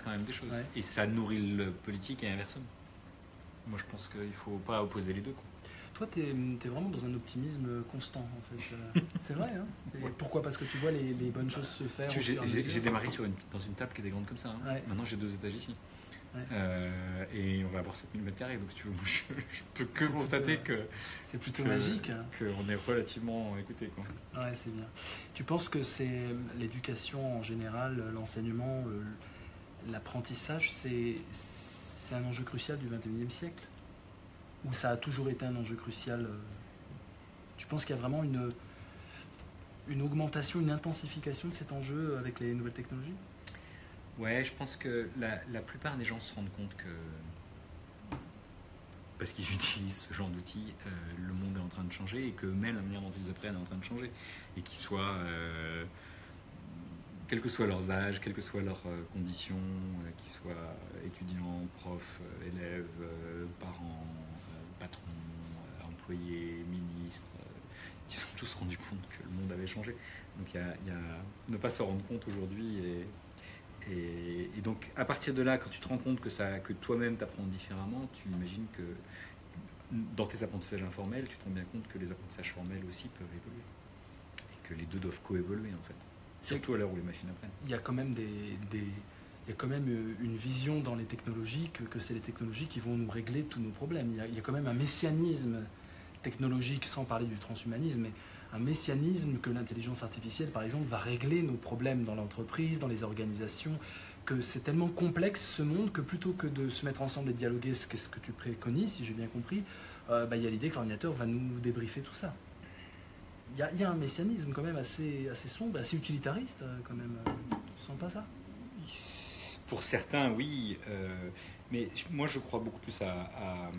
quand même des choses. Ouais. Et ça nourrit le politique et inversement. Moi, je pense qu'il ne faut pas opposer les deux, quoi. Toi, tu es vraiment dans un optimisme constant, en fait. C'est vrai, hein. Ouais. Pourquoi? Parce que tu vois les bonnes choses se faire. Parce que au fur et à mesure. j'ai démarré dans une table qui était grande comme ça. Hein. Ouais. Maintenant, j'ai 2 étages ici. Ouais. Et on va avoir 7000 m². Donc, si tu veux, je peux que C'est constater plutôt, que C'est plutôt magique. Hein. qu'on est relativement écouté, quoi. Ouais, c'est bien. Tu penses que c'est l'éducation en général, l'enseignement, l'apprentissage, c'est un enjeu crucial du XXIe siècle? Ou ça a toujours été un enjeu crucial? Tu penses qu'il y a vraiment une augmentation, une intensification de cet enjeu avec les nouvelles technologies? Ouais, je pense que la plupart des gens se rendent compte que, parce qu'ils utilisent ce genre d'outils, le monde est en train de changer et qu'eux-mêmes, la manière dont ils apprennent est en train de changer. Et qu'ils soient, quels que soient leurs âges, quelles que soient leurs conditions, qu'ils soient étudiants, profs, élèves, parents, patrons, employés, ministres, ils se sont tous rendus compte que le monde avait changé. Donc il y a ne pas s'en rendre compte aujourd'hui et donc à partir de là, quand tu te rends compte que toi-même t'apprends différemment, tu imagines que dans tes apprentissages informels, tu te rends bien compte que les apprentissages formels aussi peuvent évoluer et que les deux doivent coévoluer en fait. Surtout à l'heure où les machines apprennent. Il y a quand même il y a quand même une vision dans les technologies que c'est les technologies qui vont nous régler tous nos problèmes. Il y a quand même un messianisme technologique, sans parler du transhumanisme, mais un messianisme que l'intelligence artificielle, par exemple, va régler nos problèmes dans l'entreprise, dans les organisations, que c'est tellement complexe ce monde que plutôt que de se mettre ensemble et de dialoguer, qu'est-ce que tu préconises, si j'ai bien compris, il y a l'idée que l'ordinateur va nous débriefer tout ça. Il y a un messianisme quand même assez sombre, assez utilitariste quand même. Tu sens pas ça? Pour certains, oui, mais moi je crois beaucoup plus à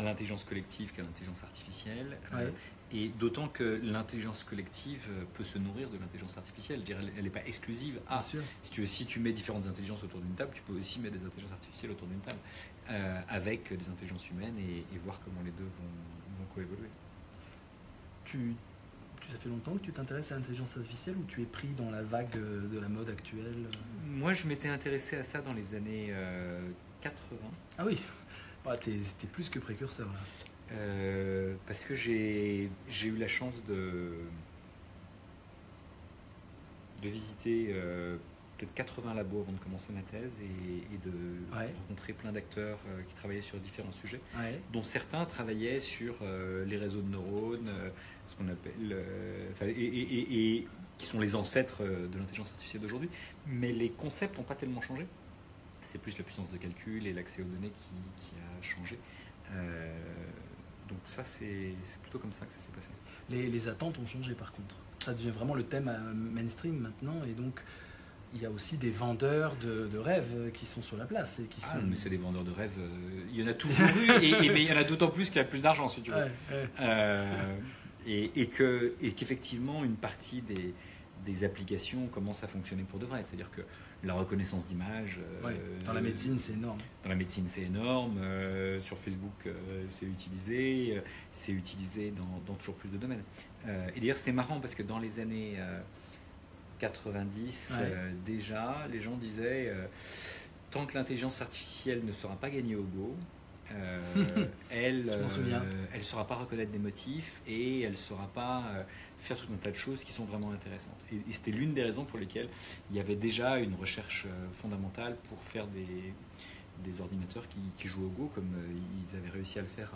l'intelligence collective qu'à l'intelligence artificielle. Ouais. Et d'autant que l'intelligence collective peut se nourrir de l'intelligence artificielle. Je dirais, elle n'est pas exclusive à. Bien sûr. Si tu mets différentes intelligences autour d'une table, tu peux aussi mettre des intelligences artificielles autour d'une table, avec des intelligences humaines et voir comment les deux vont coévoluer. Ça fait longtemps que tu t'intéresses à l'intelligence artificielle ou tu es pris dans la vague de la mode actuelle? Moi, je m'étais intéressé à ça dans les années 80. Ah oui, t'es plus que précurseur là. Parce que j'ai eu la chance de visiter peut-être 80 labos avant de commencer ma thèse et de rencontrer plein d'acteurs qui travaillaient sur différents sujets, dont certains travaillaient sur les réseaux de neurones, ce qu'on appelle, et qui sont les ancêtres de l'intelligence artificielle d'aujourd'hui. Mais les concepts n'ont pas tellement changé. C'est plus la puissance de calcul et l'accès aux données qui a changé. Donc ça, c'est plutôt comme ça que ça s'est passé. Les attentes ont changé par contre. Ça devient vraiment le thème mainstream maintenant et donc il y a aussi des vendeurs de rêves qui sont sur la place. Et qui sont... mais c'est des vendeurs de rêves. Il y en a toujours eu, mais il y en a d'autant plus qu'il y a plus d'argent, si tu veux. Et qu'effectivement, une partie des applications commence à fonctionner pour de vrai. C'est-à-dire que la reconnaissance d'image... dans la médecine, c'est énorme. Dans la médecine, c'est énorme. Sur Facebook, c'est utilisé. C'est utilisé dans toujours plus de domaines. Et d'ailleurs, c'était marrant parce que dans les années 90, déjà, les gens disaient tant que l'intelligence artificielle ne saura pas gagner au Go, elle ne saura pas reconnaître des motifs et elle ne saura pas faire tout un tas de choses qui sont vraiment intéressantes. Et c'était l'une des raisons pour lesquelles il y avait déjà une recherche fondamentale pour faire des ordinateurs qui jouent au Go, comme ils avaient réussi à le faire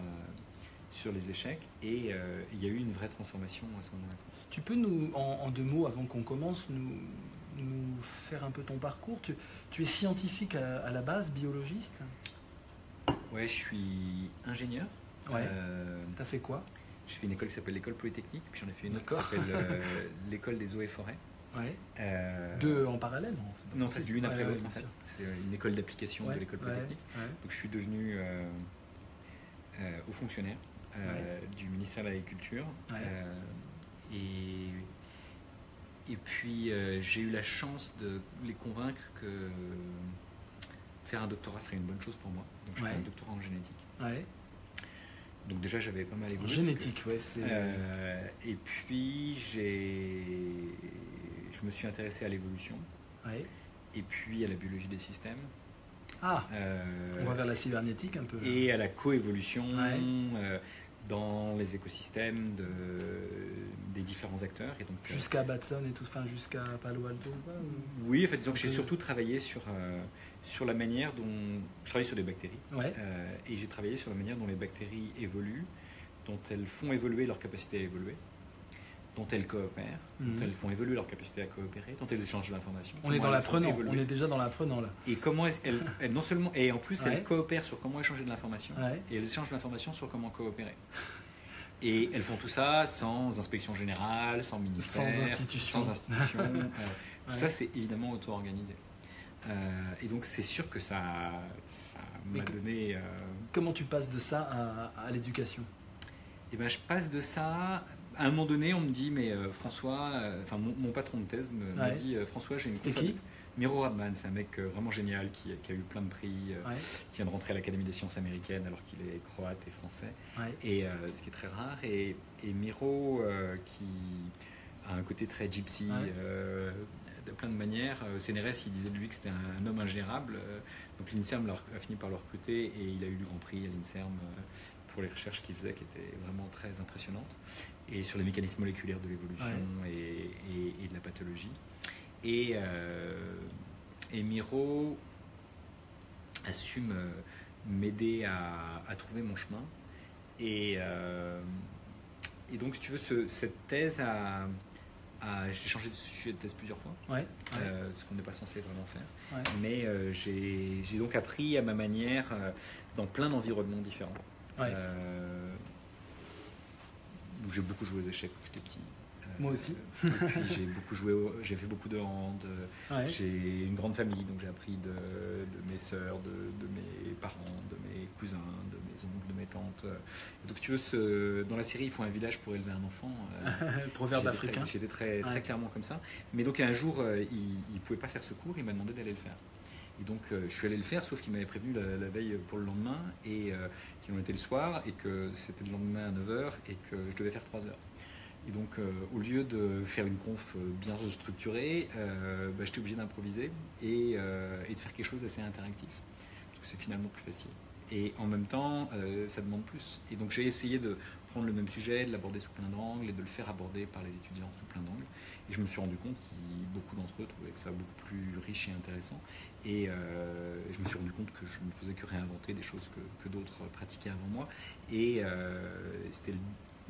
sur les échecs. Et il y a eu une vraie transformation à ce moment-là. Tu peux nous, en 2 mots, avant qu'on commence, nous faire un peu ton parcours? Tu es scientifique à la base, biologiste? Ouais, je suis ingénieur. T'as fait quoi? J'ai fait une école qui s'appelle l'école polytechnique, puis j'en ai fait une autre qui s'appelle l'école des eaux et forêts. Deux en parallèle? Non, c'est l'une après l'autre en fait. C'est une école d'application de l'école polytechnique. Donc je suis devenu haut fonctionnaire du ministère de l'Agriculture. Et puis j'ai eu la chance de les convaincre que faire un doctorat serait une bonne chose pour moi. Donc j'ai fait un doctorat en génétique. Donc déjà j'avais pas mal évolué. Génétique, et puis je me suis intéressé à l'évolution. et puis à la biologie des systèmes. Ah, on va vers la cybernétique un peu. Et à la coévolution Ouais. dans les écosystèmes des différents acteurs. Et donc, Jusqu'à Batson et tout, enfin jusqu'à Palo Alto oui, en fait, disons que j'ai surtout travaillé sur la manière dont... Je travaille sur des bactéries. Ouais. Et j'ai travaillé sur la manière dont les bactéries évoluent, dont elles font évoluer leur capacité à évoluer, dont elles coopèrent, dont elles font évoluer leur capacité à coopérer, dont elles échangent de l'information. On est dans l'apprenant, on est déjà dans l'apprenant là. Et comment elles non seulement, et en plus, Ouais. elles coopèrent sur comment échanger de l'information, Ouais. et elles échangent de l'information sur comment coopérer. Et elles font tout ça sans inspection générale, sans ministère, Sans institution. sans institution. Tout Ouais. ça, c'est évidemment auto-organisé. Et donc, c'est sûr que ça m'a donné... Comment tu passes de ça à l'éducation? Et ben, je passe de ça... À un moment donné, on me dit, mais François, enfin mon patron de thèse me Ouais. dit, François, j'ai une C'était conf qui? avec Miro Radman, c'est un mec vraiment génial qui a eu plein de prix, Ouais. qui vient de rentrer à l'Académie des sciences américaines alors qu'il est croate et français, Ouais. et ce qui est très rare. Et Miro, qui a un côté très gypsy, Ouais. de plein de manières, CNRS, il disait de lui que c'était un homme ingérable, donc l'INSERM a fini par le recruter et il a eu le grand prix à l'INSERM pour les recherches qu'il faisait qui étaient vraiment très impressionnantes, et sur les mécanismes moléculaires de l'évolution et de la pathologie. Et Miro assume m'aider à trouver mon chemin. Et donc, si tu veux, cette thèse j'ai changé de sujet de thèse plusieurs fois, Ouais. ce qu'on n'est pas censé vraiment faire. Ouais. Mais j'ai donc appris à ma manière dans plein d'environnements différents. Ouais. Où j'ai beaucoup joué aux échecs quand j'étais petit. Moi aussi. Et puis j'ai fait beaucoup de hand. Ouais. J'ai une grande famille, donc j'ai appris de mes sœurs, de mes parents, de mes cousins, de mes oncles, de mes tantes. Et donc, si tu veux, dans la série, il faut un village pour élever un enfant. Proverbe africain. J'étais très clairement comme ça. Mais donc, un jour, il ne pouvait pas faire ce cours, il m'a demandé d'aller le faire. Et donc, je suis allé le faire, sauf qu'il m'avait prévenu la veille pour le lendemain, et qu'il en était le soir, et que c'était le lendemain à 9h, et que je devais faire 3 heures. Et donc, au lieu de faire une conf bien structurée, j'étais obligé d'improviser et de faire quelque chose d'assez interactif. Parce que c'est finalement plus facile. Et en même temps, ça demande plus. Et donc, j'ai essayé de prendre le même sujet, de l'aborder sous plein d'angles et de le faire aborder par les étudiants sous plein d'angles. Et je me suis rendu compte que beaucoup d'entre eux trouvaient que ça beaucoup plus riche et intéressant. Et je me suis rendu compte que je ne faisais que réinventer des choses que d'autres pratiquaient avant moi. Et c'était le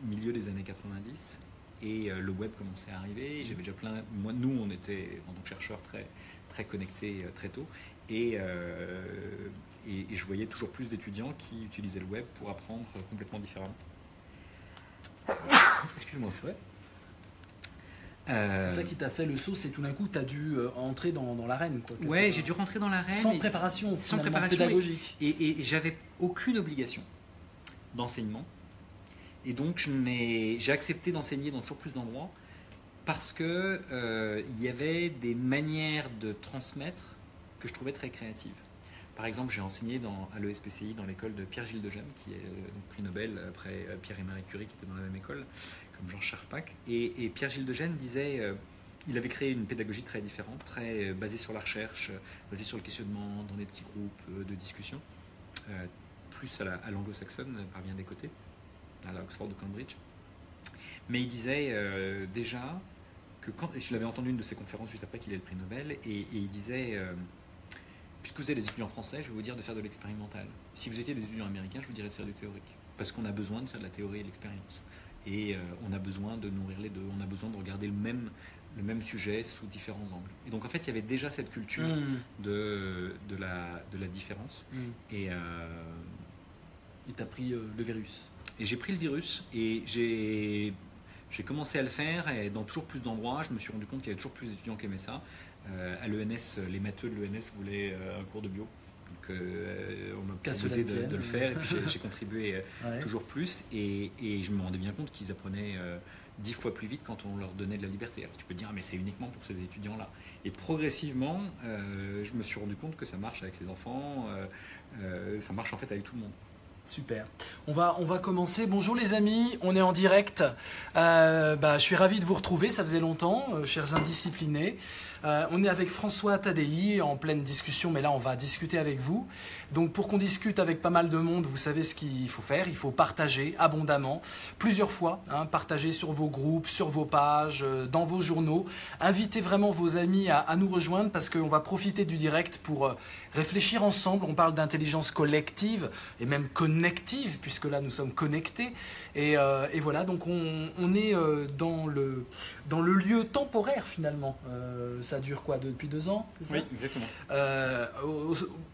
milieu des années 90. Et le web commençait à arriver. J'avais déjà nous, on était en tant que chercheurs très, très connectés très tôt. Et je voyais toujours plus d'étudiants qui utilisaient le web pour apprendre complètement différemment. Excuse-moi, c'est vrai. C'est ça qui t'a fait le saut, c'est tout d'un coup, tu as dû entrer dans l'arène. Ouais, j'ai dû rentrer dans l'arène. Sans préparation, sans préparation pédagogique. Et j'avais aucune obligation d'enseignement. Et donc, j'ai accepté d'enseigner dans toujours plus d'endroits parce qu'il y avait des manières de transmettre que je trouvais très créatives. Par exemple, j'ai enseigné à l'ESPCI dans l'école de Pierre-Gilles de Gênes, qui est prix Nobel après Pierre et Marie Curie, qui étaient dans la même école, comme Jean Charpak. Et Pierre-Gilles de Gênes disait, il avait créé une pédagogie très différente, très basée sur la recherche, basée sur le questionnement dans des petits groupes de discussion, plus à l'anglo-saxonne par bien des côtés, à l'Oxford de Cambridge. Mais il disait déjà que je l'avais entendu une de ses conférences juste après qu'il ait le prix Nobel, et il disait, puisque vous êtes des étudiants français, je vais vous dire de faire de l'expérimental. Si vous étiez des étudiants américains, je vous dirais de faire du théorique, parce qu'on a besoin de faire de la théorie et de l'expérience. Et on a besoin de nourrir les deux, on a besoin de regarder le même sujet sous différents angles. Et donc en fait, il y avait déjà cette culture de la différence. Et tu as pris le virus. Et j'ai pris le virus et j'ai commencé à le faire, et dans toujours plus d'endroits, je me suis rendu compte qu'il y avait toujours plus d'étudiants qui aimaient ça. À l'ENS, les matheux de l'ENS voulaient un cours de bio. Donc on m'a proposé de le faire, et puis j'ai contribué toujours plus. Et je me rendais bien compte qu'ils apprenaient 10 fois plus vite quand on leur donnait de la liberté. Alors tu peux te dire, mais c'est uniquement pour ces étudiants-là. Et progressivement, je me suis rendu compte que ça marche avec les enfants, ça marche en fait avec tout le monde. Super. On va commencer. Bonjour les amis, on est en direct. Je suis ravi de vous retrouver, ça faisait longtemps, chers indisciplinés. On est avec François Tadei en pleine discussion, mais là on va discuter avec vous. Donc pour qu'on discute avec pas mal de monde, vous savez ce qu'il faut faire. Il faut partager abondamment, plusieurs fois. Partager sur vos groupes, sur vos pages, dans vos journaux. Invitez vraiment vos amis à nous rejoindre parce qu'on va profiter du direct pour réfléchir ensemble. On parle d'intelligence collective et même connective, puisque là nous sommes connectés. Et voilà, donc on est dans le lieu temporaire finalement. Ça dure quoi, depuis 2 ans, c'est ça? Oui, exactement.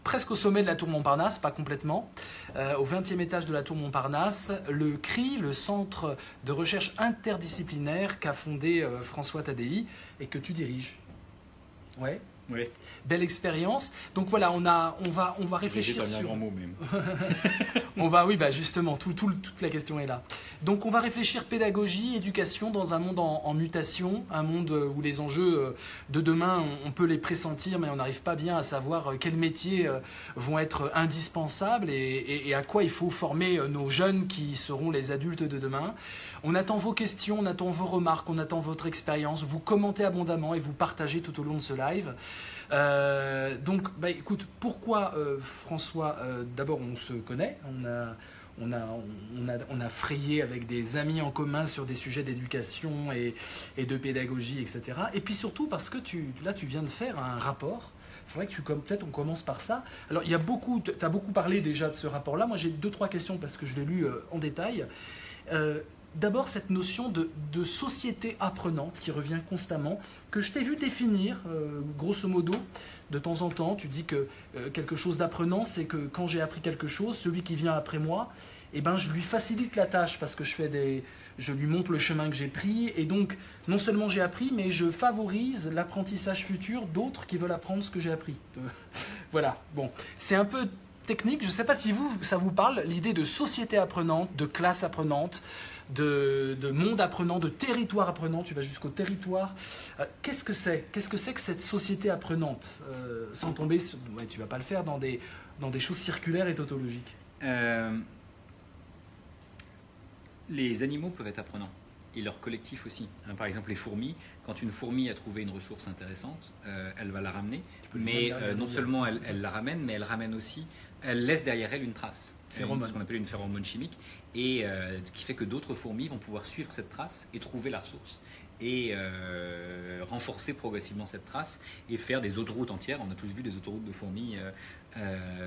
Presque au sommet de la tour Montparnasse, pas complètement. Au 20e étage de la tour Montparnasse, le CRI, le centre de recherche interdisciplinaire qu'a fondé François Tadei et que tu diriges. Ouais. Oui. Belle expérience. Donc voilà, on va réfléchir pas bien sur. grand mot même. Justement, toute la question est là. Donc on va réfléchir pédagogie, éducation dans un monde en mutation, un monde où les enjeux de demain, on peut les pressentir, mais on n'arrive pas bien à savoir quels métiers vont être indispensables et à quoi il faut former nos jeunes qui seront les adultes de demain. On attend vos questions, on attend vos remarques, on attend votre expérience. Vous commentez abondamment et vous partagez tout au long de ce live. Donc, écoute, pourquoi François, d'abord on se connaît, on a frayé avec des amis en commun sur des sujets d'éducation et de pédagogie, etc. Et puis surtout parce que tu viens de faire un rapport. Il faudrait que peut-être on commence par ça. Alors, tu as beaucoup parlé déjà de ce rapport-là. Moi, j'ai 2-3 questions parce que je l'ai lu en détail. D'abord, cette notion de société apprenante qui revient constamment, que je t'ai vu définir, grosso modo, de temps en temps. Tu dis que quelque chose d'apprenant, c'est que quand j'ai appris quelque chose, celui qui vient après moi, je lui facilite la tâche parce que je lui montre le chemin que j'ai pris. Et donc, non seulement j'ai appris, mais je favorise l'apprentissage futur d'autres qui veulent apprendre ce que j'ai appris. Voilà, bon, c'est un peu technique. Je ne sais pas si ça vous parle, l'idée de société apprenante, de classe apprenante, de monde apprenant, de territoire apprenant, tu vas jusqu'au territoire. Qu'est-ce que c'est que cette société apprenante sans tomber, tu vas pas le faire dans des choses circulaires et tautologiques. Les animaux peuvent être apprenants et leur collectif aussi. Par exemple, les fourmis, quand une fourmi a trouvé une ressource intéressante, elle va la ramener, mais non seulement elle la ramène, mais elle laisse derrière elle une trace. Ce qu'on appelle une phéromone chimique, et qui fait que d'autres fourmis vont pouvoir suivre cette trace et trouver la ressource, et renforcer progressivement cette trace, et faire des autoroutes entières. On a tous vu des autoroutes de fourmis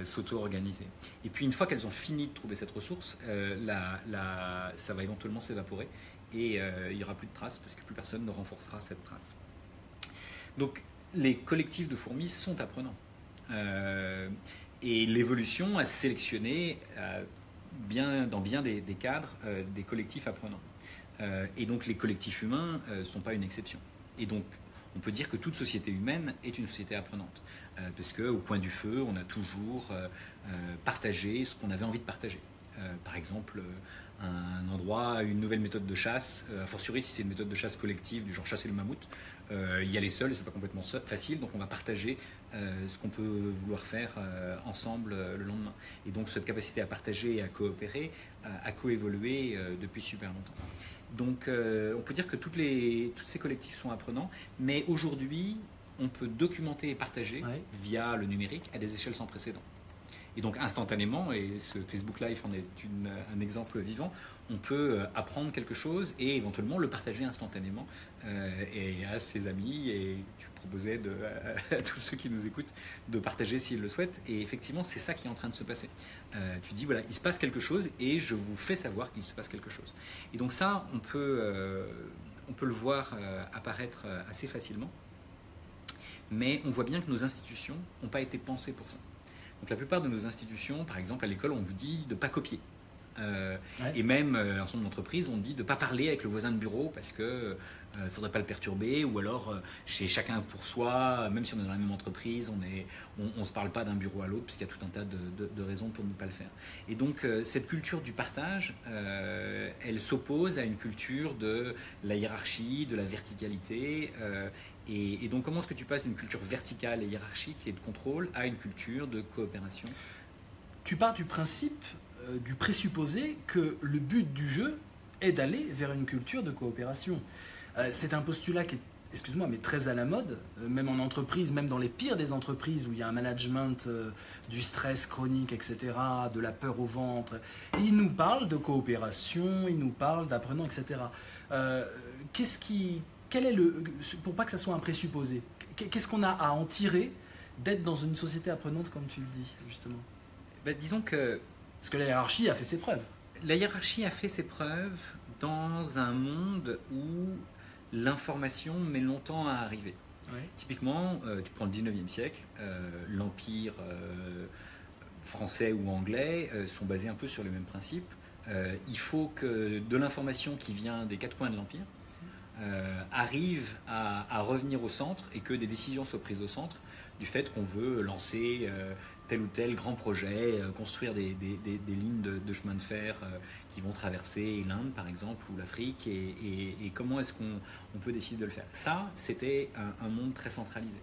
s'auto-organiser. Et puis une fois qu'elles ont fini de trouver cette ressource, ça va éventuellement s'évaporer, et il n'y aura plus de traces, parce que plus personne ne renforcera cette trace. Donc les collectifs de fourmis sont apprenants. Et l'évolution a sélectionné dans bien des cadres des collectifs apprenants. Et donc les collectifs humains ne sont pas une exception. Et donc on peut dire que toute société humaine est une société apprenante. Parce qu'au point du feu, on a toujours partagé ce qu'on avait envie de partager. Par exemple, un endroit, une nouvelle méthode de chasse, a fortiori si c'est une méthode de chasse collective, du genre chasser le mammouth, y aller seul, c'est pas complètement facile, donc on va partager ce qu'on peut vouloir faire ensemble le lendemain. Et donc cette capacité à partager et à coopérer a coévolué depuis super longtemps. Donc on peut dire que tous ces collectifs sont apprenants, mais aujourd'hui on peut documenter et partager via le numérique à des échelles sans précédent. Et donc instantanément, et ce Facebook Live en est un exemple vivant, on peut apprendre quelque chose et éventuellement le partager instantanément et à ses amis, et tu proposais à tous ceux qui nous écoutent de partager s'ils le souhaitent, et effectivement c'est ça qui est en train de se passer. Tu dis voilà, il se passe quelque chose et je vous fais savoir qu'il se passe quelque chose. Et donc ça, on peut le voir apparaître assez facilement, mais on voit bien que nos institutions n'ont pas été pensées pour ça. Donc la plupart de nos institutions, par exemple à l'école, on vous dit de ne pas copier. Et même en son entreprise, on dit de ne pas parler avec le voisin de bureau parce qu'il ne faudrait pas le perturber, ou alors chez chacun pour soi, même si on est dans la même entreprise, on ne se parle pas d'un bureau à l'autre, parce qu'il y a tout un tas de raisons pour ne pas le faire. Et donc cette culture du partage, elle s'oppose à une culture de la hiérarchie, de la verticalité. Et donc comment est-ce que tu passes d'une culture verticale et hiérarchique et de contrôle à une culture de coopération ? Tu pars du principe du présupposé que le but du jeu est d'aller vers une culture de coopération. C'est un postulat qui est, excuse-moi, mais très à la mode, même en entreprise, même dans les pires des entreprises où il y a un management du stress chronique, etc., de la peur au ventre. Et il nous parle de coopération, il nous parle d'apprenant, etc. Quel est pour pas que ça soit un présupposé, qu'est-ce qu'on a à en tirer d'être dans une société apprenante, comme tu le dis, justement? Disons que... Parce que la hiérarchie a fait ses preuves. La hiérarchie a fait ses preuves dans un monde où l'information met longtemps à arriver. Ouais. Typiquement, tu prends le 19e siècle, l'empire français ou anglais sont basés un peu sur les mêmes principes. Il faut que de l'information qui vient des quatre coins de l'empire arrive à revenir au centre et que des décisions soient prises au centre du fait qu'on veut lancer tel ou tel grand projet, construire des lignes de chemin de fer qui vont traverser l'Inde par exemple ou l'Afrique et comment est-ce qu'on peut décider de le faire. Ça, c'était un monde très centralisé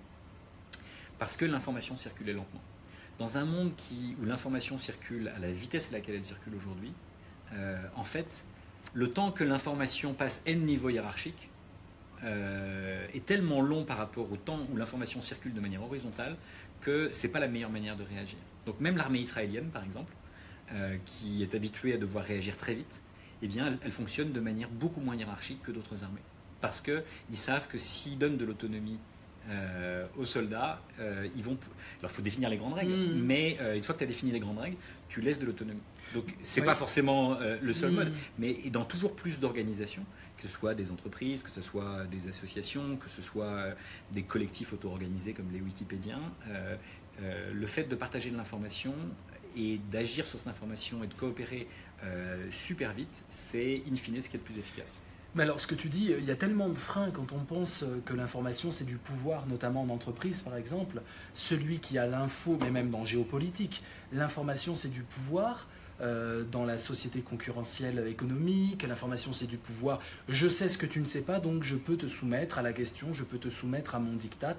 parce que l'information circulait lentement. Dans un monde où l'information circule à la vitesse à laquelle elle circule aujourd'hui, en fait, le temps que l'information passe n niveau hiérarchique est tellement long par rapport au temps où l'information circule de manière horizontale que ce n'est pas la meilleure manière de réagir. Donc même l'armée israélienne, par exemple, qui est habituée à devoir réagir très vite, eh bien, elle fonctionne de manière beaucoup moins hiérarchique que d'autres armées. Parce qu'ils savent que s'ils donnent de l'autonomie aux soldats, ils vont... Alors, il faut définir les grandes règles, mais une fois que tu as défini les grandes règles, tu laisses de l'autonomie. Donc, ce n'est pas forcément le seul mode, mais dans toujours plus d'organisations, que ce soit des entreprises, que ce soit des associations, que ce soit des collectifs auto-organisés comme les Wikipédiens, le fait de partager de l'information et d'agir sur cette information et de coopérer super vite, c'est in fine ce qui est le plus efficace. Mais alors, ce que tu dis, il y a tellement de freins quand on pense que l'information, c'est du pouvoir, notamment en entreprise, par exemple. Celui qui a l'info, mais même dans géopolitique, l'information, c'est du pouvoir. Dans la société concurrentielle économique, l'information c'est du pouvoir. Je sais ce que tu ne sais pas, donc je peux te soumettre à la question, je peux te soumettre à mon diktat.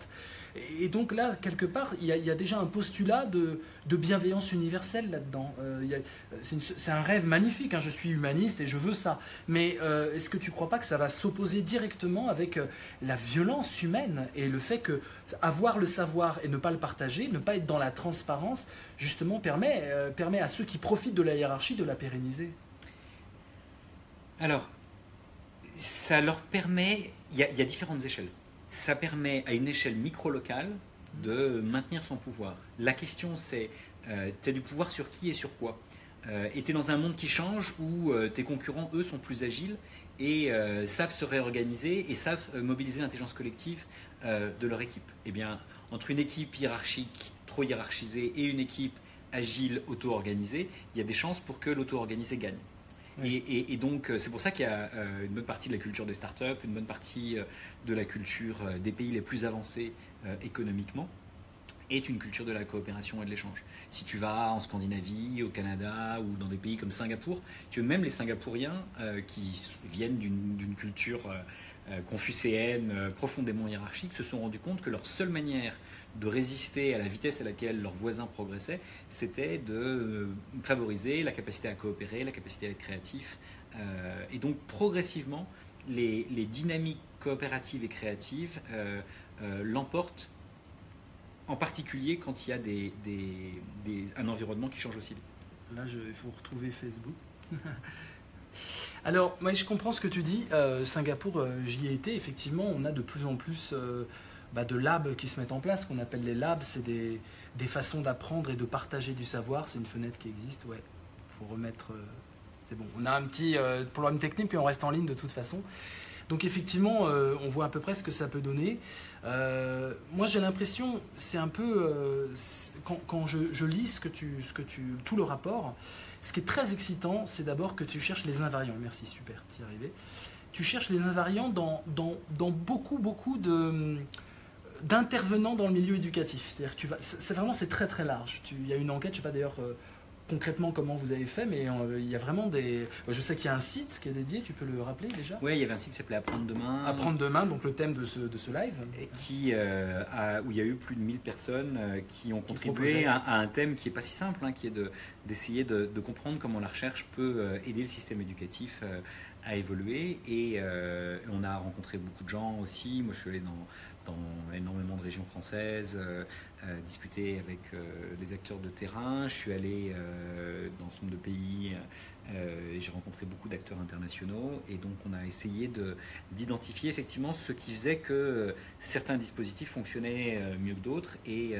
Et donc là, quelque part, il y a déjà un postulat de bienveillance universelle là-dedans. C'est un rêve magnifique, hein, je suis humaniste et je veux ça. Mais est-ce que tu ne crois pas que ça va s'opposer directement avec la violence humaine et le fait que avoir le savoir et ne pas le partager, ne pas être dans la transparence, justement permet à ceux qui profitent de la hiérarchie de la pérenniser? Alors, ça leur permet, il y a différentes échelles. Ça permet à une échelle micro-locale de maintenir son pouvoir. La question c'est, tu as du pouvoir sur qui et sur quoi? Et tu es dans un monde qui change où tes concurrents, eux, sont plus agiles et savent se réorganiser et savent mobiliser l'intelligence collective de leur équipe. Eh bien, entre une équipe hiérarchique, trop hiérarchisée, et une équipe agile, auto-organisée, il y a des chances pour que l'auto-organisé gagne. Oui. Et donc, c'est pour ça qu'il y a une bonne partie de la culture des startups, une bonne partie de la culture des pays les plus avancés économiquement, est une culture de la coopération et de l'échange. Si tu vas en Scandinavie, au Canada ou dans des pays comme Singapour, même les Singapouriens qui viennent d'une culture confucéenne profondément hiérarchique se sont rendus compte que leur seule manière de résister à la vitesse à laquelle leurs voisins progressaient, c'était de favoriser la capacité à coopérer, la capacité à être créatif. Et donc progressivement, les dynamiques coopératives et créatives l'emportent, en particulier quand il y a un environnement qui change aussi vite. Là, il faut retrouver Facebook. Alors, moi, je comprends ce que tu dis. Singapour, j'y ai été. Effectivement, on a de plus en plus de labs qui se mettent en place, qu'on appelle les labs. C'est des façons d'apprendre et de partager du savoir. C'est une fenêtre qui existe. Ouais, faut remettre. C'est bon. On a un petit problème technique, puis on reste en ligne de toute façon. Donc effectivement, on voit à peu près ce que ça peut donner. Moi, j'ai l'impression, c'est un peu quand je lis tout le rapport. Ce qui est très excitant, c'est d'abord que tu cherches les invariants. Merci, super, t'y es arrivé. Tu cherches les invariants dans beaucoup d'intervenants dans le milieu éducatif. C'est-à-dire que c'est très très large. Il y a une enquête, je ne sais pas d'ailleurs concrètement comment vous avez fait, mais il y a vraiment des... Je sais qu'il y a un site qui est dédié, tu peux le rappeler déjà? Oui, il y avait un site qui s'appelait Apprendre demain. Apprendre demain, donc le thème de ce live. Et où il y a eu plus de 1000 personnes qui ont contribué à un thème qui n'est pas si simple, hein, qui est d'essayer de comprendre comment la recherche peut aider le système éducatif à évoluer. Et on a rencontré beaucoup de gens aussi. Moi, je suis allé dans énormément de régions françaises, discuter avec les acteurs de terrain. Je suis allé dans ce nombre de pays et j'ai rencontré beaucoup d'acteurs internationaux. Et donc, on a essayé d'identifier effectivement ce qui faisait que certains dispositifs fonctionnaient mieux que d'autres et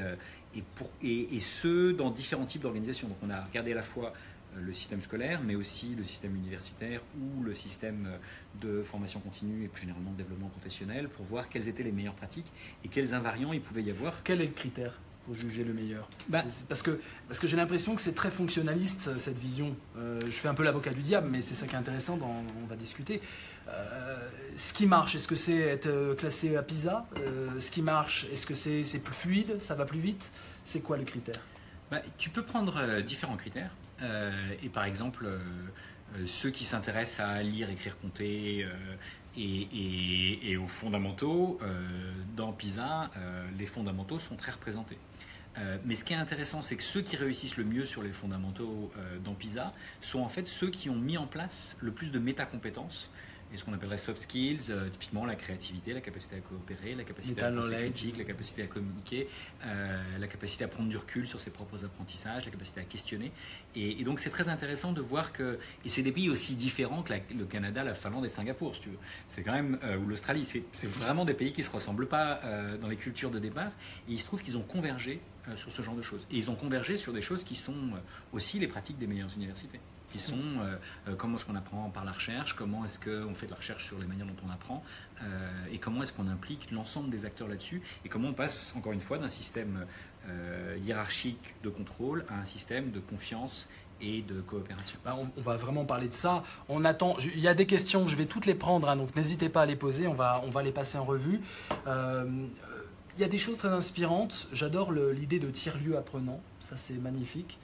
ce, dans différents types d'organisations. Donc, on a regardé à la fois le système scolaire, mais aussi le système universitaire ou le système de formation continue et plus généralement de développement professionnel pour voir quelles étaient les meilleures pratiques et quels invariants il pouvait y avoir. Quel est le critère pour juger le meilleur? Parce que j'ai l'impression que c'est très fonctionnaliste cette vision. Je fais un peu l'avocat du diable, mais c'est ça qui est intéressant, on va discuter. Ce qui marche, est-ce que c'est être classé à PISA? Ce qui marche, est-ce que c'est plus fluide, ça va plus vite? C'est quoi le critère? Tu peux prendre différents critères. Et par exemple, ceux qui s'intéressent à lire, écrire, compter et aux fondamentaux, dans PISA, les fondamentaux sont très représentés. Mais ce qui est intéressant, c'est que ceux qui réussissent le mieux sur les fondamentaux dans PISA sont en fait ceux qui ont mis en place le plus de métacompétences. Et ce qu'on appellerait soft skills, typiquement la créativité, la capacité à coopérer, la capacité à penser critique, la capacité à communiquer, la capacité à prendre du recul sur ses propres apprentissages, la capacité à questionner. Et donc c'est très intéressant de voir que, et c'est des pays aussi différents que le Canada, la Finlande et Singapour, si tu veux. C'est quand même, ou l'Australie, c'est vraiment des pays qui ne se ressemblent pas dans les cultures de départ. Et il se trouve qu'ils ont convergé sur ce genre de choses. Et ils ont convergé sur des choses qui sont aussi les pratiques des meilleures universités. Qui sont comment est-ce qu'on apprend par la recherche, comment est-ce qu'on fait de la recherche sur les manières dont on apprend, et comment est-ce qu'on implique l'ensemble des acteurs là-dessus, et comment on passe, encore une fois, d'un système hiérarchique de contrôle à un système de confiance et de coopération. On va vraiment parler de ça. On attend. Il y a des questions, je vais toutes les prendre, hein, donc n'hésitez pas à les poser, on va les passer en revue. Il y a des choses très inspirantes. J'adore l'idée de tiers-lieux apprenants, ça c'est magnifique.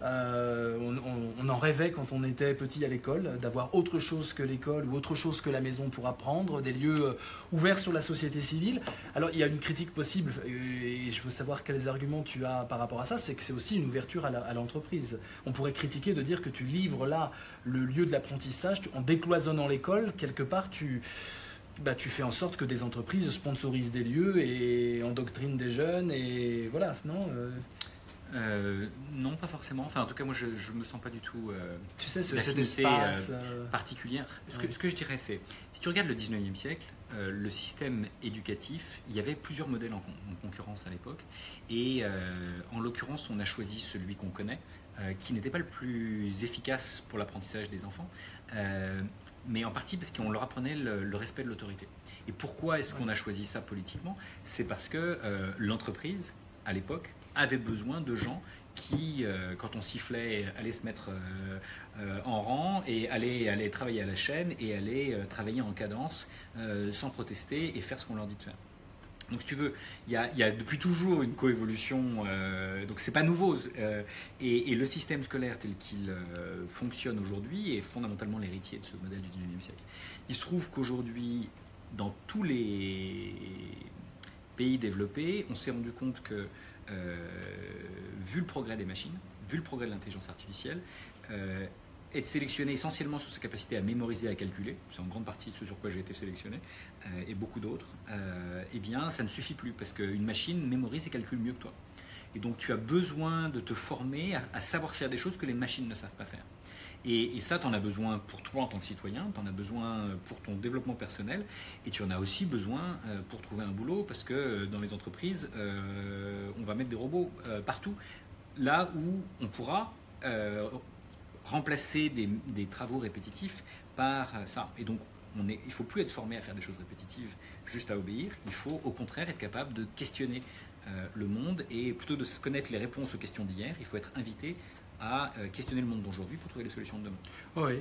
On en rêvait quand on était petit à l'école, d'avoir autre chose que l'école ou autre chose que la maison pour apprendre, des lieux ouverts sur la société civile. Alors il y a une critique possible et je veux savoir quels arguments tu as par rapport à ça, c'est que c'est aussi une ouverture à l'entreprise. On pourrait critiquer de dire que tu livres là le lieu de l'apprentissage, en décloisonnant l'école, quelque part tu fais en sorte que des entreprises sponsorisent des lieux et endoctrinent des jeunes et voilà, non non, pas forcément. Enfin, en tout cas, moi, je me sens pas du tout tu sais, cet espace particulière. Ce que je dirais, c'est, si tu regardes le 19e siècle, le système éducatif, il y avait plusieurs modèles en concurrence à l'époque. Et en l'occurrence, on a choisi celui qu'on connaît, qui n'était pas le plus efficace pour l'apprentissage des enfants, mais en partie parce qu'on leur apprenait le respect de l'autorité. Et pourquoi est-ce qu'on a choisi ça politiquement? C'est parce que l'entreprise, à l'époque, avait besoin de gens qui, quand on sifflait, allaient se mettre en rang et allaient travailler à la chaîne et allaient travailler en cadence sans protester et faire ce qu'on leur dit de faire. Donc, si tu veux, il y a depuis toujours une coévolution, donc c'est pas nouveau. Et le système scolaire tel qu'il fonctionne aujourd'hui est fondamentalement l'héritier de ce modèle du 19e siècle. Il se trouve qu'aujourd'hui, dans tous les pays développés, on s'est rendu compte que vu le progrès des machines, vu le progrès de l'intelligence artificielle, être sélectionné essentiellement sur sa capacité à mémoriser, à calculer, c'est en grande partie ce sur quoi j'ai été sélectionné, et beaucoup d'autres, eh bien ça ne suffit plus parce qu'une machine mémorise et calcule mieux que toi. Et donc tu as besoin de te former à savoir faire des choses que les machines ne savent pas faire. Et ça, tu en as besoin pour toi en tant que citoyen, tu en as besoin pour ton développement personnel, et tu en as aussi besoin pour trouver un boulot, parce que dans les entreprises, on va mettre des robots partout, là où on pourra remplacer des travaux répétitifs par ça. Et donc, il ne faut plus être formé à faire des choses répétitives, juste à obéir, il faut au contraire être capable de questionner le monde, et plutôt de connaître les réponses aux questions d'hier, il faut être invité à questionner le monde d'aujourd'hui pour trouver les solutions de demain. Oui.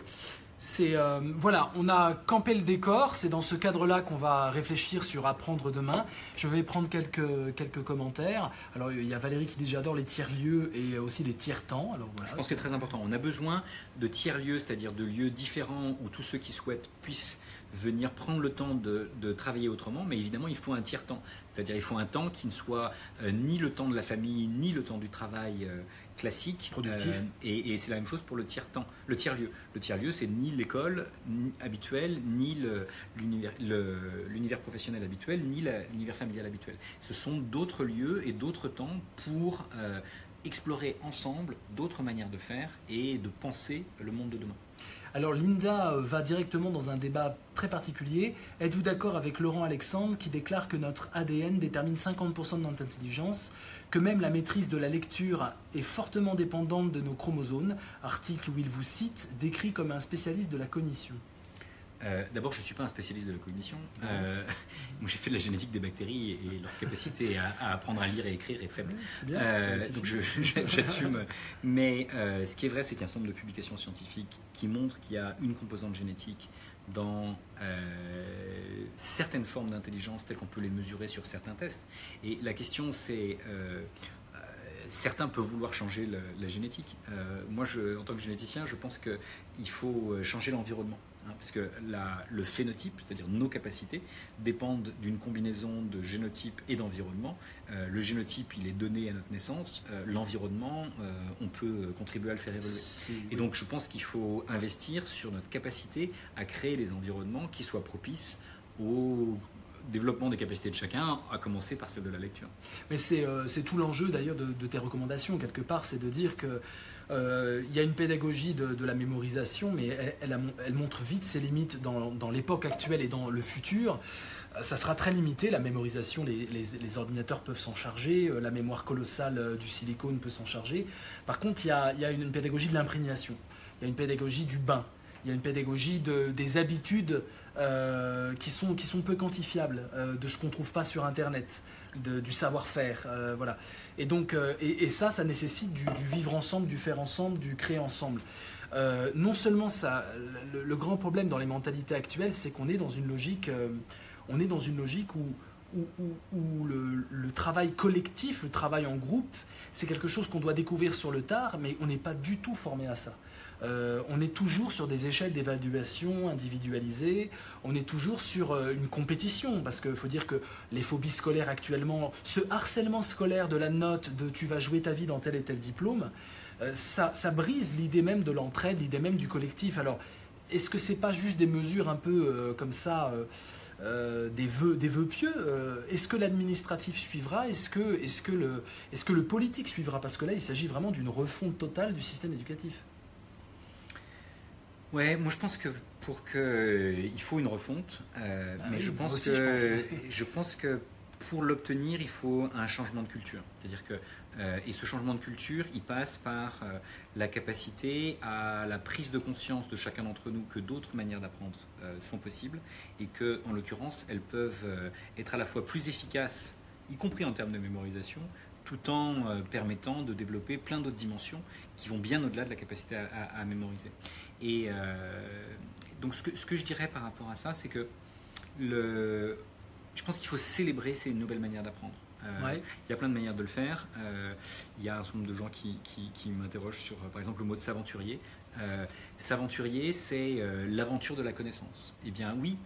Voilà, on a campé le décor, c'est dans ce cadre-là qu'on va réfléchir sur apprendre demain. Je vais prendre quelques commentaires. Alors il y a Valérie qui dit j'adore les tiers-lieux et aussi les tiers-temps. Alors, voilà, je pense que c'est très important. On a besoin de tiers-lieux, c'est-à-dire de lieux différents où tous ceux qui souhaitent puissent venir prendre le temps de travailler autrement, mais évidemment il faut un tiers-temps, c'est-à-dire il faut un temps qui ne soit ni le temps de la famille, ni le temps du travail classique, productif. Et c'est la même chose pour le tiers-temps, le tiers-lieu. Le tiers-lieu, c'est ni l'école habituelle, ni l'univers professionnel habituel, ni l'univers familial habituel. Ce sont d'autres lieux et d'autres temps pour explorer ensemble d'autres manières de faire et de penser le monde de demain. Alors Linda va directement dans un débat très particulier. Êtes-vous d'accord avec Laurent Alexandre qui déclare que notre ADN détermine 50% de notre intelligence, que même la maîtrise de la lecture est fortement dépendante de nos chromosomes, article où il vous cite, décrit comme un spécialiste de la cognition? D'abord, je ne suis pas un spécialiste de la cognition. Moi, j'ai fait de la génétique des bactéries et leur capacité à apprendre à lire et écrire est faible. C'est bien, donc j'assume. Mais ce qui est vrai, c'est qu'il y a un certain nombre de publications scientifiques qui montrent qu'il y a une composante génétique dans certaines formes d'intelligence telles qu'on peut les mesurer sur certains tests. Et la question, c'est... certains peuvent vouloir changer la génétique. Moi, en tant que généticien, je pense qu'il faut changer l'environnement. Parce que le phénotype, c'est-à-dire nos capacités, dépendent d'une combinaison de génotype et d'environnement. Le génotype, il est donné à notre naissance. L'environnement, on peut contribuer à le faire évoluer. Et donc, je pense qu'il faut investir sur notre capacité à créer des environnements qui soient propices au développement des capacités de chacun, à commencer par celle de la lecture. Mais c'est tout l'enjeu d'ailleurs de tes recommandations, quelque part, c'est de dire que il y a une pédagogie de la mémorisation, mais elle montre vite ses limites dans l'époque actuelle et dans le futur. Ça sera très limité, la mémorisation, les ordinateurs peuvent s'en charger, la mémoire colossale du silicone peut s'en charger. Par contre, il y a une pédagogie de l'imprégnation, il y a une pédagogie du bain, il y a une pédagogie des habitudes qui sont peu quantifiables, de ce qu'on ne trouve pas sur Internet, du savoir-faire. Voilà. Et donc, et ça nécessite du vivre ensemble, du faire ensemble, du créer ensemble. Non seulement ça, le grand problème dans les mentalités actuelles, c'est qu'on est dans une logique, où le travail collectif, le travail en groupe, c'est quelque chose qu'on doit découvrir sur le tard, mais on n'est pas du tout formé à ça. On est toujours sur des échelles d'évaluation individualisées, on est toujours sur une compétition, parce qu'il faut dire que les phobies scolaires actuellement, ce harcèlement scolaire de la note, de tu vas jouer ta vie dans tel et tel diplôme, ça brise l'idée même de l'entraide, l'idée même du collectif. Alors, est-ce que c'est pas juste des mesures un peu comme ça, des vœux pieux? Est-ce que l'administratif suivra? Est-ce que le politique suivra? Parce que là, il s'agit vraiment d'une refonte totale du système éducatif. Ouais, moi je pense que il faut une refonte, mais oui, je pense que pour l'obtenir, il faut un changement de culture. C'est-à-dire que et ce changement de culture, il passe par la capacité à la prise de conscience de chacun d'entre nous que d'autres manières d'apprendre sont possibles et que, en l'occurrence, elles peuvent être à la fois plus efficaces, y compris en termes de mémorisation, tout en permettant de développer plein d'autres dimensions qui vont bien au-delà de la capacité à mémoriser. Et donc ce que je dirais par rapport à ça, c'est que je pense qu'il faut célébrer ces nouvelles manières d'apprendre. Ouais. Il y a plein de manières de le faire. Il y a un certain nombre de gens qui m'interrogent sur, par exemple, le mot de s'aventurier. S'aventurier, c'est l'aventure de la connaissance. Eh bien oui,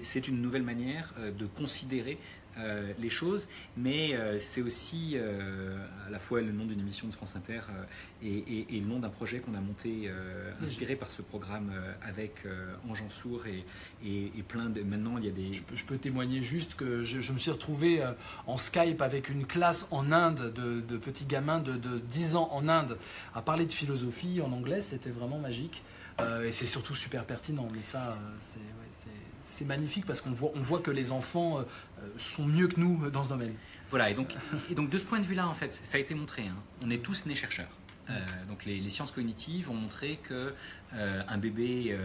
c'est une nouvelle manière de considérer les choses, mais c'est aussi à la fois le nom d'une émission de France Inter et le nom d'un projet qu'on a monté inspiré par ce programme avec Ange Ansour et plein de... Maintenant, il y a des... Je peux témoigner juste que je me suis retrouvé en Skype avec une classe en Inde de petits gamins de 10 ans en Inde à parler de philosophie en anglais. C'était vraiment magique et c'est surtout super pertinent, mais ça c'est magnifique parce qu'on voit que les enfants sont mieux que nous dans ce domaine. Voilà, et donc de ce point de vue-là, en fait, ça a été montré. Hein, on est tous nés chercheurs. Donc les sciences cognitives ont montré que un bébé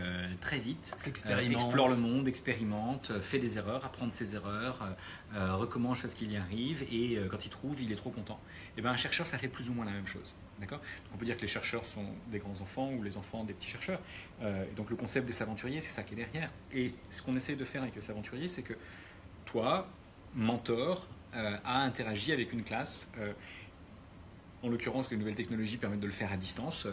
très vite explore le monde, expérimente, fait des erreurs, apprend de ses erreurs, recommence à ce qu'il y arrive, et quand il trouve, il est trop content. Et bien un chercheur, ça fait plus ou moins la même chose. D'accord ? Donc on peut dire que les chercheurs sont des grands enfants ou les enfants des petits chercheurs. Et donc le concept des aventuriers, c'est ça qui est derrière. Et ce qu'on essaie de faire avec les aventuriers, c'est que toi, mentor, a interagi avec une classe. En l'occurrence, les nouvelles technologies permettent de le faire à distance,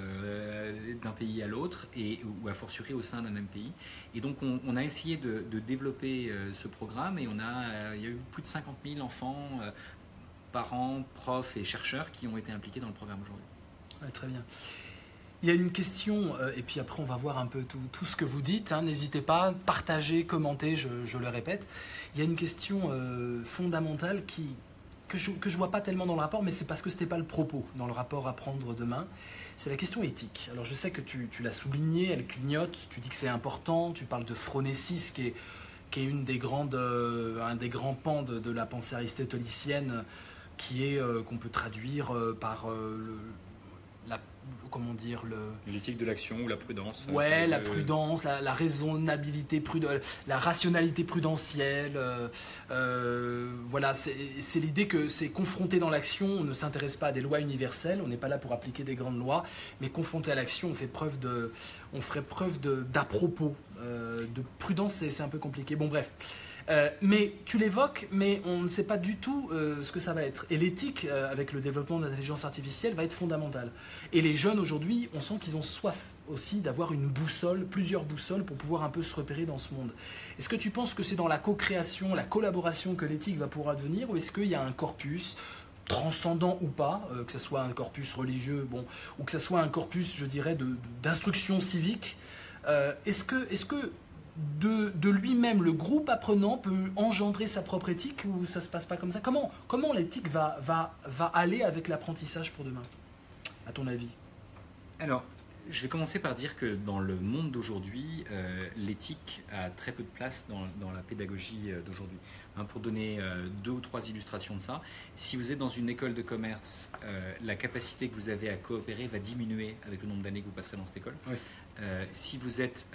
d'un pays à l'autre, ou a fortiori au sein d'un même pays. Et donc, on a essayé de développer ce programme, et il y a eu plus de 50 000 enfants, parents, profs et chercheurs qui ont été impliqués dans le programme aujourd'hui. Ouais, très bien. Il y a une question, et puis après on va voir un peu tout ce que vous dites. N'hésitez pas, partagez, commentez, je le répète. Il y a une question fondamentale que je ne vois pas tellement dans le rapport, mais c'est parce que ce n'était pas le propos dans le rapport Apprendre demain. C'est la question éthique. Alors je sais que tu l'as souligné, elle clignote, tu dis que c'est important, tu parles de phronésis qui est un des grands pans de la pensée aristotélicienne, qui est qu'on peut traduire par l'éthique de l'action ou la prudence. Ouais, la prudence, la raisonnabilité, la rationalité prudentielle. Voilà, c'est l'idée que c'est confronté dans l'action, on ne s'intéresse pas à des lois universelles, on n'est pas là pour appliquer des grandes lois, mais confronté à l'action, on ferait preuve d'à-propos. De prudence, c'est un peu compliqué. Bon, bref. Mais tu l'évoques, mais on ne sait pas du tout ce que ça va être. Et l'éthique, avec le développement de l'intelligence artificielle, va être fondamentale. Et les jeunes aujourd'hui, on sent qu'ils ont soif aussi d'avoir une boussole, plusieurs boussoles pour pouvoir un peu se repérer dans ce monde. Est-ce que tu penses que c'est dans la co-création, la collaboration que l'éthique va pouvoir devenir, ou est-ce qu'il y a un corpus transcendant ou pas, que ce soit un corpus religieux, ou que ce soit un corpus, je dirais, d'instruction civique, est-ce que de lui-même, le groupe apprenant peut engendrer sa propre éthique, ou ça ne se passe pas comme ça? Comment l'éthique va aller avec l'apprentissage pour demain, à ton avis? Alors, je vais commencer par dire que dans le monde d'aujourd'hui, l'éthique a très peu de place dans la pédagogie d'aujourd'hui. Pour donner 2 ou 3 illustrations de ça, si vous êtes dans une école de commerce, la capacité que vous avez à coopérer va diminuer avec le nombre d'années que vous passerez dans cette école. Oui. Si vous êtes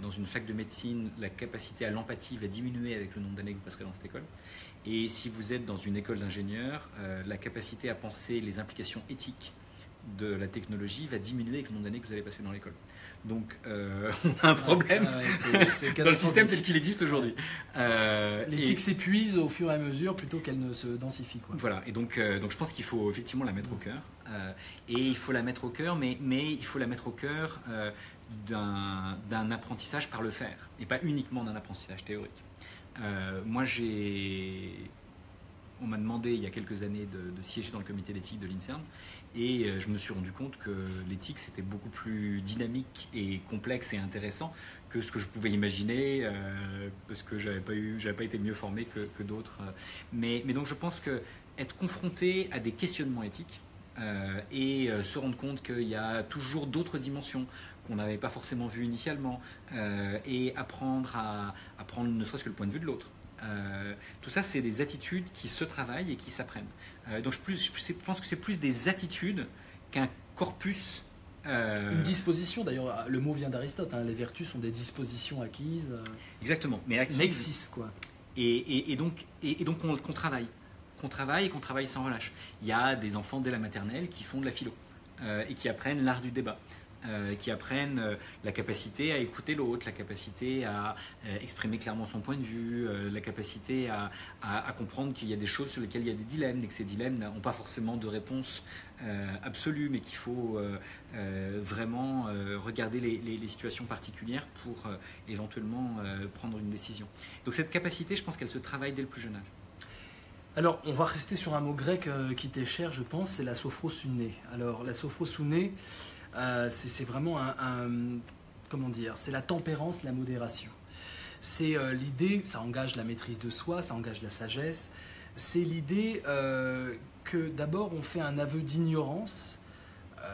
dans une fac de médecine, la capacité à l'empathie va diminuer avec le nombre d'années que vous passerez dans cette école. Et si vous êtes dans une école d'ingénieur, la capacité à penser les implications éthiques de la technologie va diminuer avec le nombre d'années que vous allez passer dans l'école. Donc, on a un problème dans le système tel qu'il existe aujourd'hui. L'éthique s'épuise au fur et à mesure plutôt qu'elle ne se densifie, quoi. Voilà, et donc je pense qu'il faut effectivement la mettre au cœur. Et il faut la mettre au cœur, mais il faut la mettre au cœur d'un apprentissage par le faire, et pas uniquement d'un apprentissage théorique. On m'a demandé il y a quelques années de siéger dans le comité d'éthique de l'INSERM, et je me suis rendu compte que l'éthique c'était beaucoup plus dynamique et complexe et intéressant que ce que je pouvais imaginer, parce que j'avais pas été mieux formé que d'autres. Mais donc je pense que être confronté à des questionnements éthiques et se rendre compte qu'il y a toujours d'autres dimensions qu'on n'avait pas forcément vues initialement, et apprendre à prendre ne serait-ce que le point de vue de l'autre. Tout ça, c'est des attitudes qui se travaillent et qui s'apprennent. Donc je pense que c'est plus des attitudes qu'un corpus. Une disposition, d'ailleurs, le mot vient d'Aristote, les vertus sont des dispositions acquises. Exactement, mais acquises. Nexis, quoi. Et donc qu'on travaille. Qu'on travaille sans relâche. Il y a des enfants dès la maternelle qui font de la philo et qui apprennent l'art du débat. Qui apprennent la capacité à écouter l'autre, la capacité à exprimer clairement son point de vue, la capacité à comprendre qu'il y a des choses sur lesquelles il y a des dilemmes, et que ces dilemmes n'ont pas forcément de réponse absolue, mais qu'il faut vraiment regarder les situations particulières pour éventuellement prendre une décision. Donc cette capacité, je pense qu'elle se travaille dès le plus jeune âge. Alors, on va rester sur un mot grec qui t'est cher, je pense, c'est la sophrosouné. Alors, la sophrosouné, c'est vraiment comment dire, c'est la tempérance, la modération. C'est l'idée, ça engage la maîtrise de soi, ça engage la sagesse. C'est l'idée que d'abord on fait un aveu d'ignorance,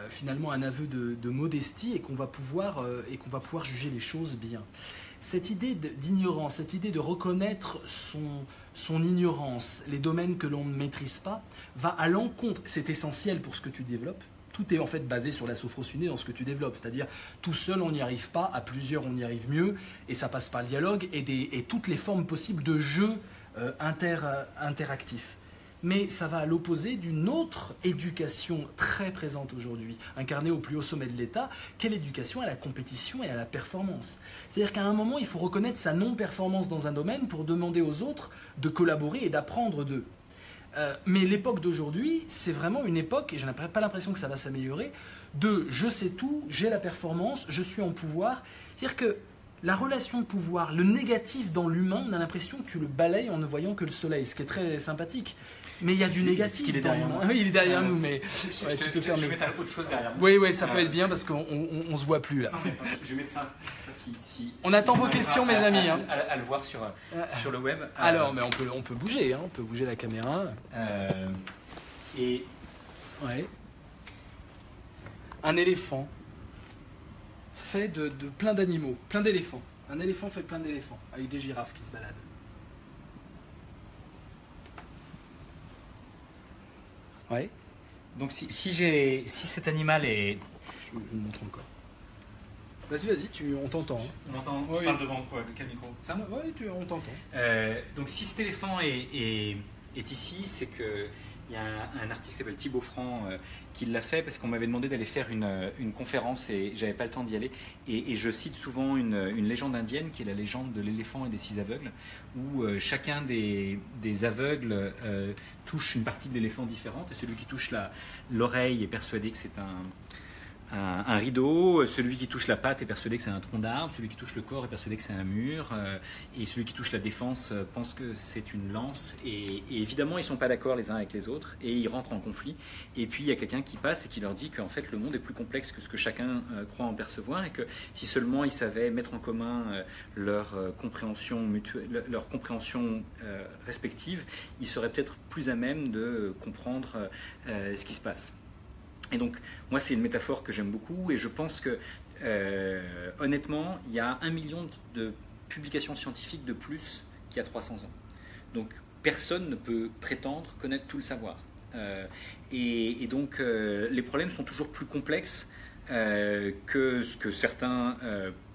finalement un aveu de modestie, et qu'on va pouvoir juger les choses bien. Cette idée d'ignorance, cette idée de reconnaître son ignorance, les domaines que l'on ne maîtrise pas, va à l'encontre, c'est essentiel pour ce que tu développes, Tout est en fait basé sur la sophrosyné dans ce que tu développes, c'est-à-dire tout seul on n'y arrive pas, à plusieurs on y arrive mieux, et ça passe par le dialogue et toutes les formes possibles de jeu interactif. Mais ça va à l'opposé d'une autre éducation très présente aujourd'hui, incarnée au plus haut sommet de l'État, qu'est l'éducation à la compétition et à la performance. C'est-à-dire qu'à un moment, il faut reconnaître sa non-performance dans un domaine pour demander aux autres de collaborer et d'apprendre d'eux. Mais l'époque d'aujourd'hui, c'est vraiment une époque, et je n'ai pas l'impression que ça va s'améliorer, de je sais tout, j'ai la performance, je suis en pouvoir. C'est-à-dire que la relation de pouvoir, le négatif dans l'humain, on a l'impression que tu le balayes en ne voyant que le soleil, ce qui est très sympathique. Mais il y a du négatif dans l'humain. Oui, il est derrière nous, mais je vais mettre autre chose derrière nous. Oui, ça peut être bien parce qu'on ne se voit plus là. Non, mais attends, je vais mettre ça. On attend vos questions, mes amis. À le voir sur le web. Alors, mais on peut bouger, on peut bouger la caméra. Et ouais. Un éléphant fait de plein d'animaux, plein d'éléphants. Un éléphant fait plein d'éléphants, avec des girafes qui se baladent. Ouais. Donc si cet animal est... Je vous montre encore. Vas-y, on t'entend. On entend, oui. Tu parles devant quoi, de quel micro? Ça? Oui, on t'entend. Donc si cet éléphant est ici, c'est que il y a un artiste qui s'appelle Thibaut Franc qui l'a fait parce qu'on m'avait demandé d'aller faire une conférence et j'avais pas le temps d'y aller. Et je cite souvent une légende indienne qui est la légende de l'éléphant et des 6 aveugles, où chacun des aveugles touche une partie de l'éléphant différente. Et celui qui touche l'oreille est persuadé que c'est un rideau, celui qui touche la patte est persuadé que c'est un tronc d'arbre, celui qui touche le corps est persuadé que c'est un mur, et celui qui touche la défense pense que c'est une lance. Et évidemment, ils ne sont pas d'accord les uns avec les autres, et ils rentrent en conflit. Et puis, il y a quelqu'un qui passe et qui leur dit qu'en fait, le monde est plus complexe que ce que chacun croit en percevoir, et que si seulement ils savaient mettre en commun leur compréhension mutuelle, leur compréhension respective, ils seraient peut-être plus à même de comprendre ce qui se passe. Et donc, moi, c'est une métaphore que j'aime beaucoup et je pense que, honnêtement, il y a 1 million de publications scientifiques de plus qu'il y a 300 ans. Donc, personne ne peut prétendre connaître tout le savoir. Et donc, les problèmes sont toujours plus complexes que ce que certains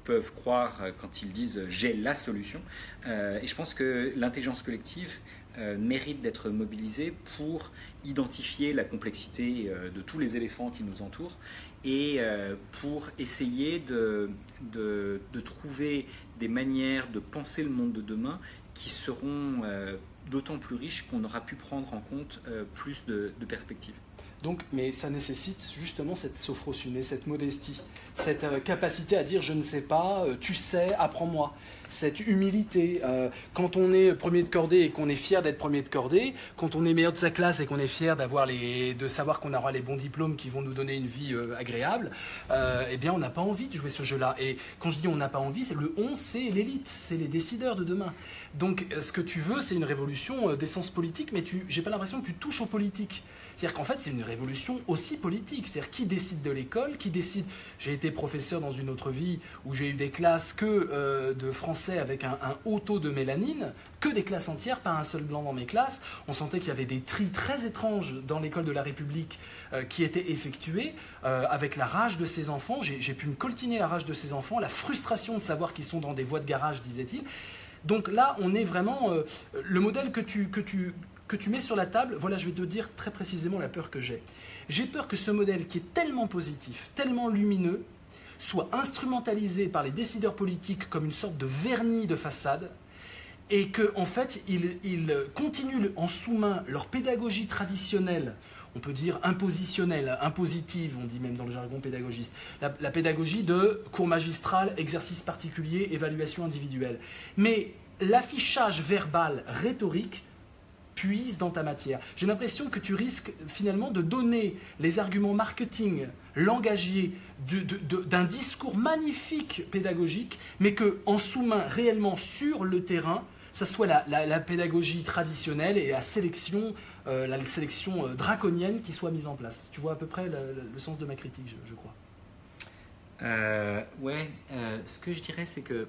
peuvent croire quand ils disent « j'ai la solution ». Et je pense que l'intelligence collective mérite d'être mobilisée pour identifier la complexité de tous les éléphants qui nous entourent et pour essayer de trouver des manières de penser le monde de demain qui seront d'autant plus riches qu'on aura pu prendre en compte plus de perspectives. Donc, mais ça nécessite justement cette sophrosyné, cette modestie, cette capacité à dire je ne sais pas, tu sais, apprends-moi. Cette humilité, quand on est premier de cordée et qu'on est fier d'être premier de cordée, quand on est meilleur de sa classe et qu'on est fier de savoir qu'on aura les bons diplômes qui vont nous donner une vie agréable, eh bien on n'a pas envie de jouer ce jeu-là. Et quand je dis on n'a pas envie, c'est le on, c'est l'élite, c'est les décideurs de demain. Donc ce que tu veux, c'est une révolution d'essence politique, mais j'ai pas l'impression que tu touches aux politiques. C'est-à-dire qu'en fait, c'est une révolution aussi politique. C'est-à-dire qui décide de l'école, qui décide... J'ai été professeur dans une autre vie où j'ai eu des classes que de français avec un haut taux de mélanine, que des classes entières, pas un seul blanc dans mes classes. On sentait qu'il y avait des tris très étranges dans l'école de la République qui étaient effectués avec la rage de ces enfants. J'ai pu me coltiner la rage de ces enfants, la frustration de savoir qu'ils sont dans des voies de garage, disait-il. Donc là, on est vraiment... le modèle que tu mets sur la table, voilà, je vais te dire très précisément la peur que j'ai. J'ai peur que ce modèle qui est tellement positif, tellement lumineux, soit instrumentalisé par les décideurs politiques comme une sorte de vernis de façade et qu'en fait, ils continuent en sous-main leur pédagogie traditionnelle, on peut dire impositionnelle, impositive, on dit même dans le jargon pédagogiste, la pédagogie de cours magistral, exercice particulier, évaluation individuelle. Mais l'affichage verbal, rhétorique, puise dans ta matière. J'ai l'impression que tu risques finalement de donner les arguments marketing langagiers d'un discours magnifique pédagogique, mais qu'en sous-main, réellement sur le terrain, ça soit la pédagogie traditionnelle et la sélection draconienne qui soit mise en place. Tu vois à peu près le sens de ma critique, je crois. Ce que je dirais, c'est que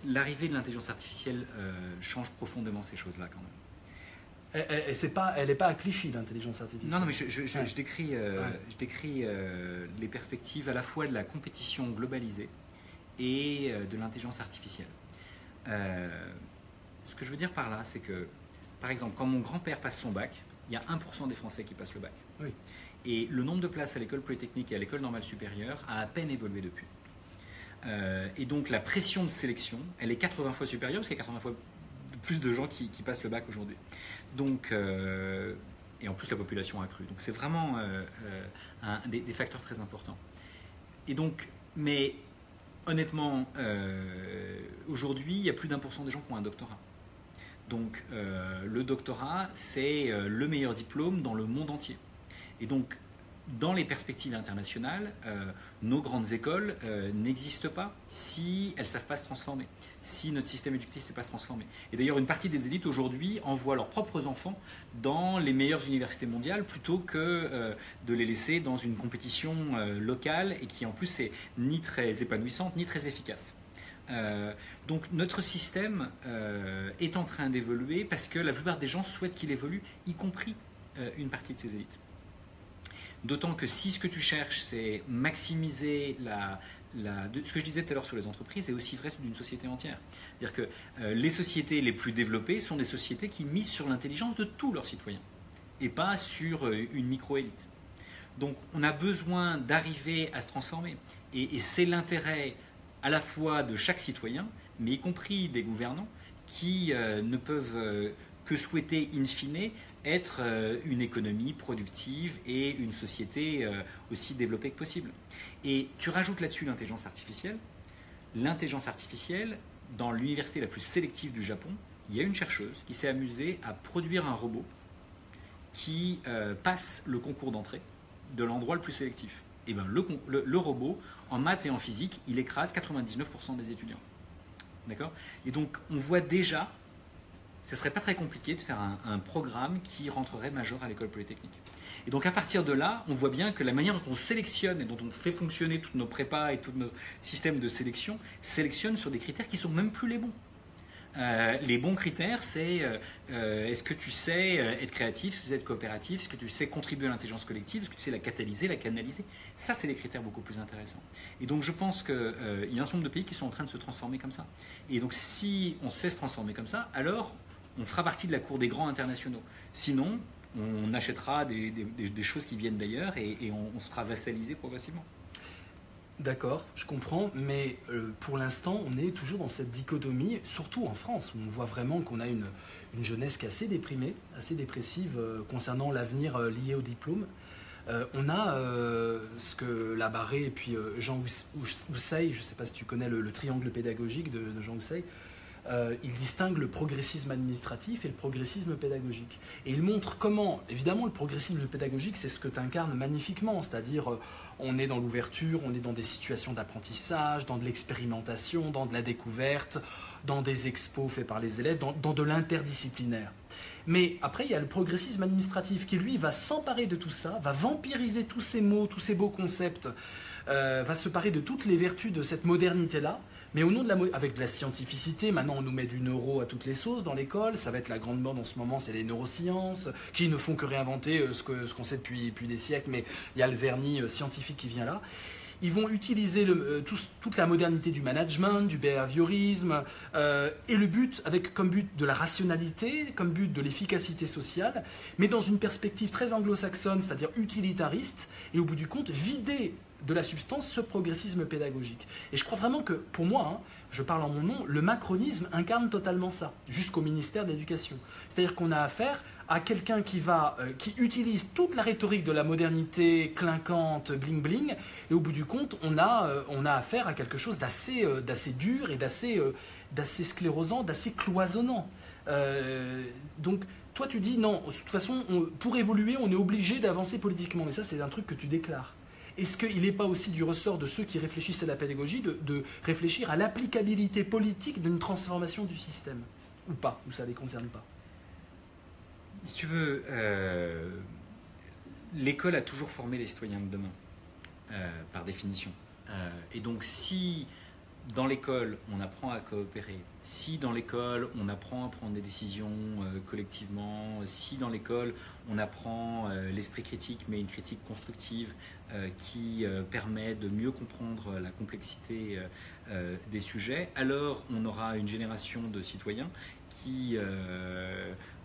l'arrivée de l'intelligence artificielle change profondément ces choses-là quand même. Elle n'est pas à Clichy, l'intelligence artificielle. Non, mais je décris, je décris les perspectives à la fois de la compétition globalisée et de l'intelligence artificielle. Ce que je veux dire par là, c'est que, par exemple, quand mon grand-père passe son bac, il y a 1% des Français qui passent le bac. Oui. Et le nombre de places à l'école polytechnique et à l'école normale supérieure a à peine évolué depuis. Et donc la pression de sélection, elle est 80 fois supérieure parce qu'il y a 80 fois plus de gens qui passent le bac aujourd'hui. Donc, et en plus la population a cru. Donc c'est vraiment des facteurs très importants. Et donc, mais honnêtement, aujourd'hui, il y a plus d'1% des gens qui ont un doctorat. Donc le doctorat, c'est le meilleur diplôme dans le monde entier. Et donc, dans les perspectives internationales, nos grandes écoles n'existent pas si elles ne savent pas se transformer, si notre système éducatif ne sait pas se transformer. Et d'ailleurs, une partie des élites aujourd'hui envoient leurs propres enfants dans les meilleures universités mondiales plutôt que de les laisser dans une compétition locale et qui en plus est ni très épanouissante ni très efficace. Donc notre système est en train d'évoluer parce que la plupart des gens souhaitent qu'il évolue, y compris une partie de ces élites. D'autant que si ce que tu cherches, c'est maximiser ce que je disais tout à l'heure sur les entreprises est aussi vrai d'une société entière. C'est-à-dire que les sociétés les plus développées sont des sociétés qui misent sur l'intelligence de tous leurs citoyens et pas sur une micro-élite. Donc on a besoin d'arriver à se transformer. Et c'est l'intérêt à la fois de chaque citoyen, mais y compris des gouvernants, qui ne peuvent que souhaiter in fine être une économie productive et une société aussi développée que possible. Et tu rajoutes là-dessus l'intelligence artificielle. L'intelligence artificielle, dans l'université la plus sélective du Japon, il y a une chercheuse qui s'est amusée à produire un robot qui passe le concours d'entrée de l'endroit le plus sélectif. Et bien le robot, en maths et en physique, il écrase 99% des étudiants. D'accord ? Et donc on voit déjà, ce ne serait pas très compliqué de faire un programme qui rentrerait major à l'école polytechnique. Et donc à partir de là, on voit bien que la manière dont on sélectionne et dont on fait fonctionner toutes nos prépas et tous nos systèmes de sélectionne sur des critères qui ne sont même plus les bons. Les bons critères, c'est est-ce que tu sais être créatif, est-ce que tu sais être coopératif, est-ce que tu sais contribuer à l'intelligence collective, est-ce que tu sais la catalyser, la canaliser. Ça, c'est des critères beaucoup plus intéressants. Et donc je pense qu'il y a un certain nombre de pays qui sont en train de se transformer comme ça. Et donc si on sait se transformer comme ça, alors on fera partie de la cour des grands internationaux. Sinon, on achètera des choses qui viennent d'ailleurs et on sera vassalisé progressivement. D'accord, je comprends, mais pour l'instant, on est toujours dans cette dichotomie, surtout en France, où on voit vraiment qu'on a une jeunesse qui est assez déprimée, assez dépressive concernant l'avenir lié au diplôme. On a ce que Labarré et puis Jean Housseil, je ne sais pas si tu connais le triangle pédagogique de Jean Housseil, il distingue le progressisme administratif et le progressisme pédagogique. Et il montre comment, évidemment, le progressisme pédagogique, c'est ce que tu incarnes magnifiquement, c'est-à-dire on est dans l'ouverture, on est dans des situations d'apprentissage, dans de l'expérimentation, dans de la découverte, dans des expos faits par les élèves, dans de l'interdisciplinaire. Mais après, il y a le progressisme administratif qui, lui, va s'emparer de tout ça, va vampiriser tous ces mots, tous ces beaux concepts, va se parer de toutes les vertus de cette modernité-là. Mais au nom avec de la scientificité, maintenant on nous met du neuro à toutes les sauces dans l'école, ça va être la grande mode en ce moment, c'est les neurosciences, qui ne font que réinventer ce qu'on sait depuis des siècles, mais il y a le vernis scientifique qui vient là. Ils vont utiliser toute la modernité du management, du behaviorisme, et le but, avec comme but de la rationalité, comme but de l'efficacité sociale, mais dans une perspective très anglo-saxonne, c'est-à-dire utilitariste, et au bout du compte, vider de la substance ce progressisme pédagogique. Et je crois vraiment que, pour moi, je parle en mon nom, le macronisme incarne totalement ça, jusqu'au ministère de l'Éducation. C'est-à-dire qu'on a affaire à quelqu'un qui utilise toute la rhétorique de la modernité clinquante, bling-bling, et au bout du compte, on a affaire à quelque chose d'assez dur et d'assez sclérosant, d'assez cloisonnant. Donc, toi, tu dis, non, de toute façon, pour évoluer, on est obligé d'avancer politiquement. Mais ça, c'est un truc que tu déclares. Est-ce qu'il n'est pas aussi du ressort de ceux qui réfléchissent à la pédagogie de réfléchir à l'applicabilité politique d'une transformation du système? Ou pas? Ou ça ne les concerne pas? Si tu veux, l'école a toujours formé les citoyens de demain, par définition. Et donc si dans l'école, on apprend à coopérer, si dans l'école, on apprend à prendre des décisions collectivement, si dans l'école, on apprend l'esprit critique, mais une critique constructive qui permet de mieux comprendre la complexité des sujets, alors on aura une génération de citoyens qui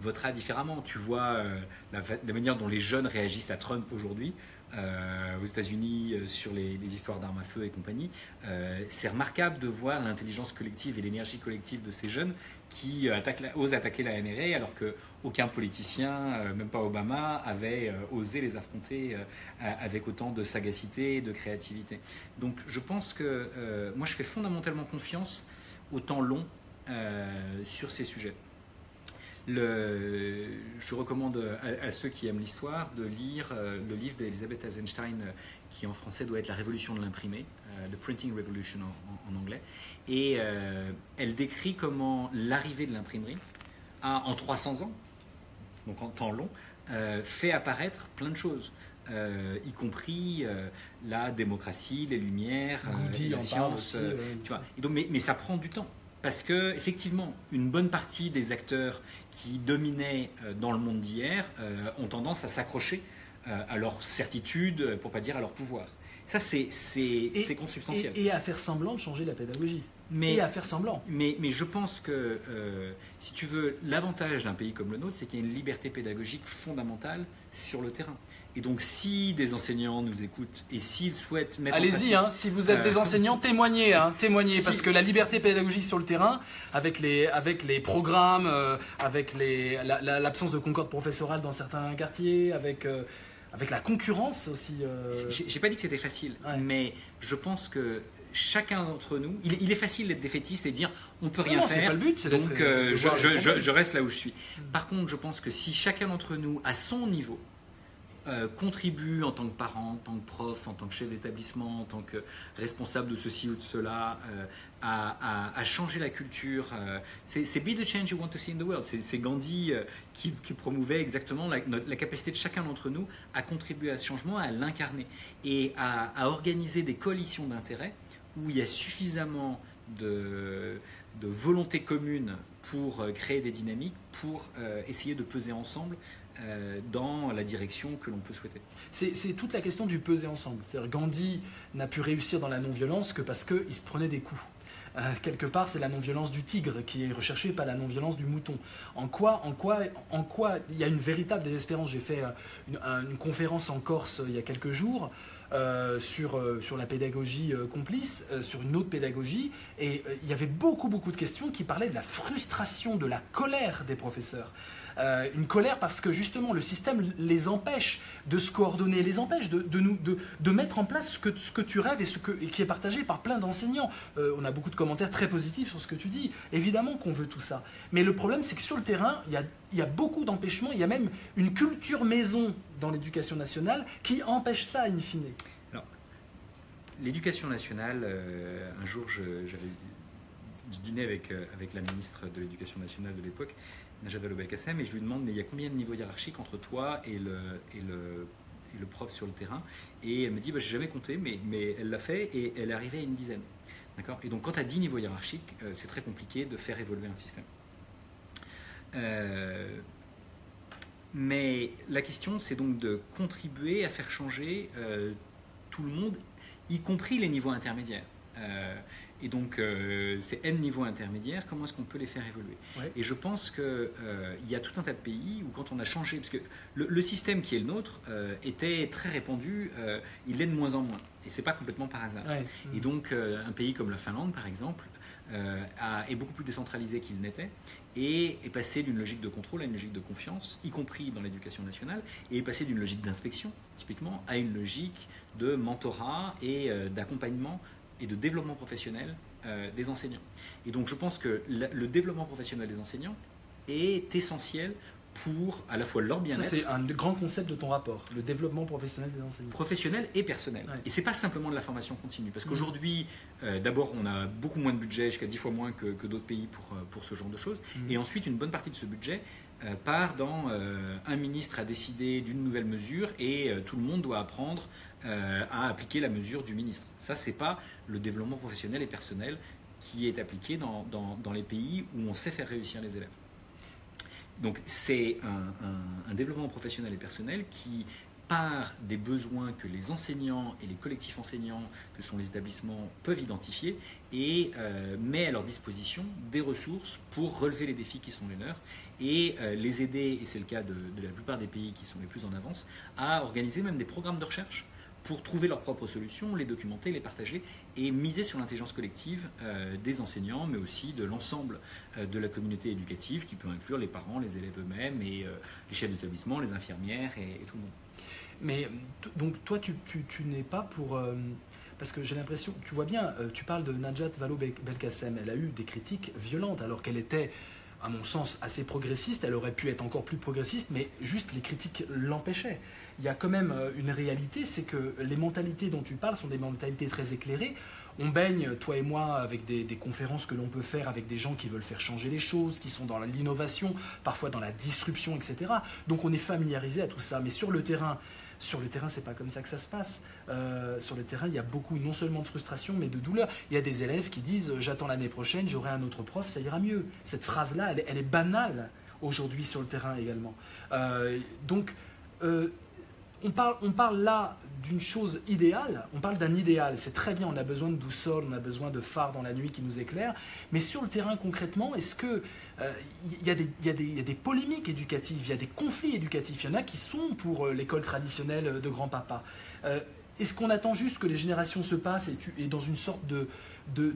votera différemment. Tu vois la manière dont les jeunes réagissent à Trump aujourd'hui, aux États-Unis sur les histoires d'armes à feu et compagnie. C'est remarquable de voir l'intelligence collective et l'énergie collective de ces jeunes qui osent attaquer la NRA alors qu'aucun politicien, même pas Obama, avait osé les affronter avec autant de sagacité et de créativité. Donc je pense que moi je fais fondamentalement confiance au temps long sur ces sujets. Je recommande à ceux qui aiment l'histoire de lire le livre d'Elizabeth Eisenstein qui en français doit être La Révolution de l'imprimé, The Printing Revolution en anglais. Et elle décrit comment l'arrivée de l'imprimerie en 300 ans, donc en temps long, fait apparaître plein de choses. Y compris la démocratie, les Lumières, la science. Aussi, tu vois. Et donc, mais ça prend du temps. Parce que, effectivement, une bonne partie des acteurs qui dominaient dans le monde d'hier ont tendance à s'accrocher à leur certitude, pour ne pas dire à leur pouvoir. Ça, c'est consubstantiel. Et à faire semblant de changer la pédagogie. Mais, et à faire semblant. Mais je pense que, si tu veux, l'avantage d'un pays comme le nôtre, c'est qu'il y a une liberté pédagogique fondamentale sur le terrain. Et donc, si des enseignants nous écoutent et s'ils souhaitent mettre allez-y, si vous êtes des enseignants, témoignez, parce que la liberté pédagogique sur le terrain, avec les programmes, avec l'absence de concorde professorale dans certains quartiers, avec la concurrence aussi. J'ai pas dit que c'était facile, mais je pense que chacun d'entre nous, il est facile d'être défaitiste et de dire on peut rien faire. C'est pas le but, c'est donc je reste là où je suis. Par contre, je pense que si chacun d'entre nous, à son niveau, contribue en tant que parent, en tant que prof, en tant que chef d'établissement, en tant que responsable de ceci ou de cela, à changer la culture. C'est Be the change you want to see in the world. C'est Gandhi qui promouvait exactement la capacité de chacun d'entre nous à contribuer à ce changement, à l'incarner et à organiser des coalitions d'intérêts où il y a suffisamment de volonté commune pour créer des dynamiques, pour essayer de peser ensemble dans la direction que l'on peut souhaiter. C'est toute la question du peser ensemble. C'est-à-dire Gandhi n'a pu réussir dans la non-violence que parce qu'il se prenait des coups. Quelque part, c'est la non-violence du tigre qui est recherchée, pas la non-violence du mouton. En quoi il y a une véritable désespérance. J'ai fait une conférence en Corse il y a quelques jours sur la pédagogie complice, sur une autre pédagogie, et il y avait beaucoup de questions qui parlaient de la frustration, de la colère des professeurs. Une colère parce que justement le système les empêche de se coordonner, les empêche de mettre en place ce que tu rêves et qui est partagé par plein d'enseignants. On a beaucoup de commentaires très positifs sur ce que tu dis. Évidemment qu'on veut tout ça. Mais le problème, c'est que sur le terrain, il y a beaucoup d'empêchements. Il y a même une culture maison dans l'éducation nationale qui empêche ça in fine. Alors, l'éducation nationale, un jour, je dînais avec la ministre de l'Éducation nationale de l'époque, Najat Vallaud-Belkacem, et je lui demande mais il y a combien de niveaux hiérarchiques entre toi et le prof sur le terrain, et elle me dit j'ai jamais compté, mais elle l'a fait et elle est arrivée à une dizaine. D'accord ? Et donc quand tu as 10 niveaux hiérarchiques, c'est très compliqué de faire évoluer un système. Mais la question, c'est donc de contribuer à faire changer tout le monde, y compris les niveaux intermédiaires. Et donc, ces N niveaux intermédiaires, comment est-ce qu'on peut les faire évoluer ? Ouais. Et je pense qu'il y a tout un tas de pays où quand on a changé, parce que le système qui est le nôtre était très répandu, il l'est de moins en moins. Et ce n'est pas complètement par hasard. Ouais. Et donc, un pays comme la Finlande, par exemple, est beaucoup plus décentralisé qu'il n'était et est passé d'une logique de contrôle à une logique de confiance, y compris dans l'éducation nationale, et est passé d'une logique d'inspection, typiquement, à une logique de mentorat et d'accompagnement et de développement professionnel des enseignants. Et donc je pense que le développement professionnel des enseignants est essentiel pour à la fois leur Ça, bien-être. c'est un grand concept de ton rapport, le développement professionnel des enseignants. Professionnel et personnel. Ouais. Et c'est pas simplement de la formation continue. Parce qu'aujourd'hui, d'abord, on a beaucoup moins de budget, jusqu'à 10 fois moins que d'autres pays pour ce genre de choses. Et ensuite, une bonne partie de ce budget part dans un ministre a décidé d'une nouvelle mesure et tout le monde doit apprendre à appliquer la mesure du ministre. Ça, c'est pas le développement professionnel et personnel qui est appliqué dans les pays où on sait faire réussir les élèves. Donc c'est un développement professionnel et personnel qui part des besoins que les enseignants et les collectifs enseignants, que sont les établissements, peuvent identifier et met à leur disposition des ressources pour relever les défis qui sont les leurs et les aider, et c'est le cas de la plupart des pays qui sont les plus en avance, à organiser même des programmes de recherche pour trouver leurs propres solutions, les documenter, les partager et miser sur l'intelligence collective des enseignants, mais aussi de l'ensemble de la communauté éducative qui peut inclure les parents, les élèves eux-mêmes et les chefs d'établissement, les infirmières et tout le monde. Mais donc toi, tu n'es pas pour... parce que j'ai l'impression, tu vois bien, tu parles de Najat Vallaud-Belkacem, elle a eu des critiques violentes alors qu'elle était, à mon sens, assez progressiste, elle aurait pu être encore plus progressiste, mais juste les critiques l'empêchaient. Il y a quand même une réalité, c'est que les mentalités dont tu parles sont des mentalités très éclairées. On baigne, toi et moi, avec des conférences que l'on peut faire avec des gens qui veulent faire changer les choses, qui sont dans l'innovation, parfois dans la disruption, etc. Donc on est familiarisé à tout ça. Mais sur le terrain, c'est pas comme ça que ça se passe. Sur le terrain, il y a beaucoup, non seulement de frustration, mais de douleur. Il y a des élèves qui disent « j'attends l'année prochaine, j'aurai un autre prof, ça ira mieux ». Cette phrase-là, elle est banale aujourd'hui sur le terrain également. On parle là d'une chose idéale, on parle d'un idéal, c'est très bien, on a besoin de boussole, on a besoin de phares dans la nuit qui nous éclairent, mais sur le terrain concrètement, est-ce qu'il y a des polémiques éducatives, il y a des conflits éducatifs, il y en a qui sont pour l'école traditionnelle de grand-papa. Est-ce qu'on attend juste que les générations se passent et dans une sorte de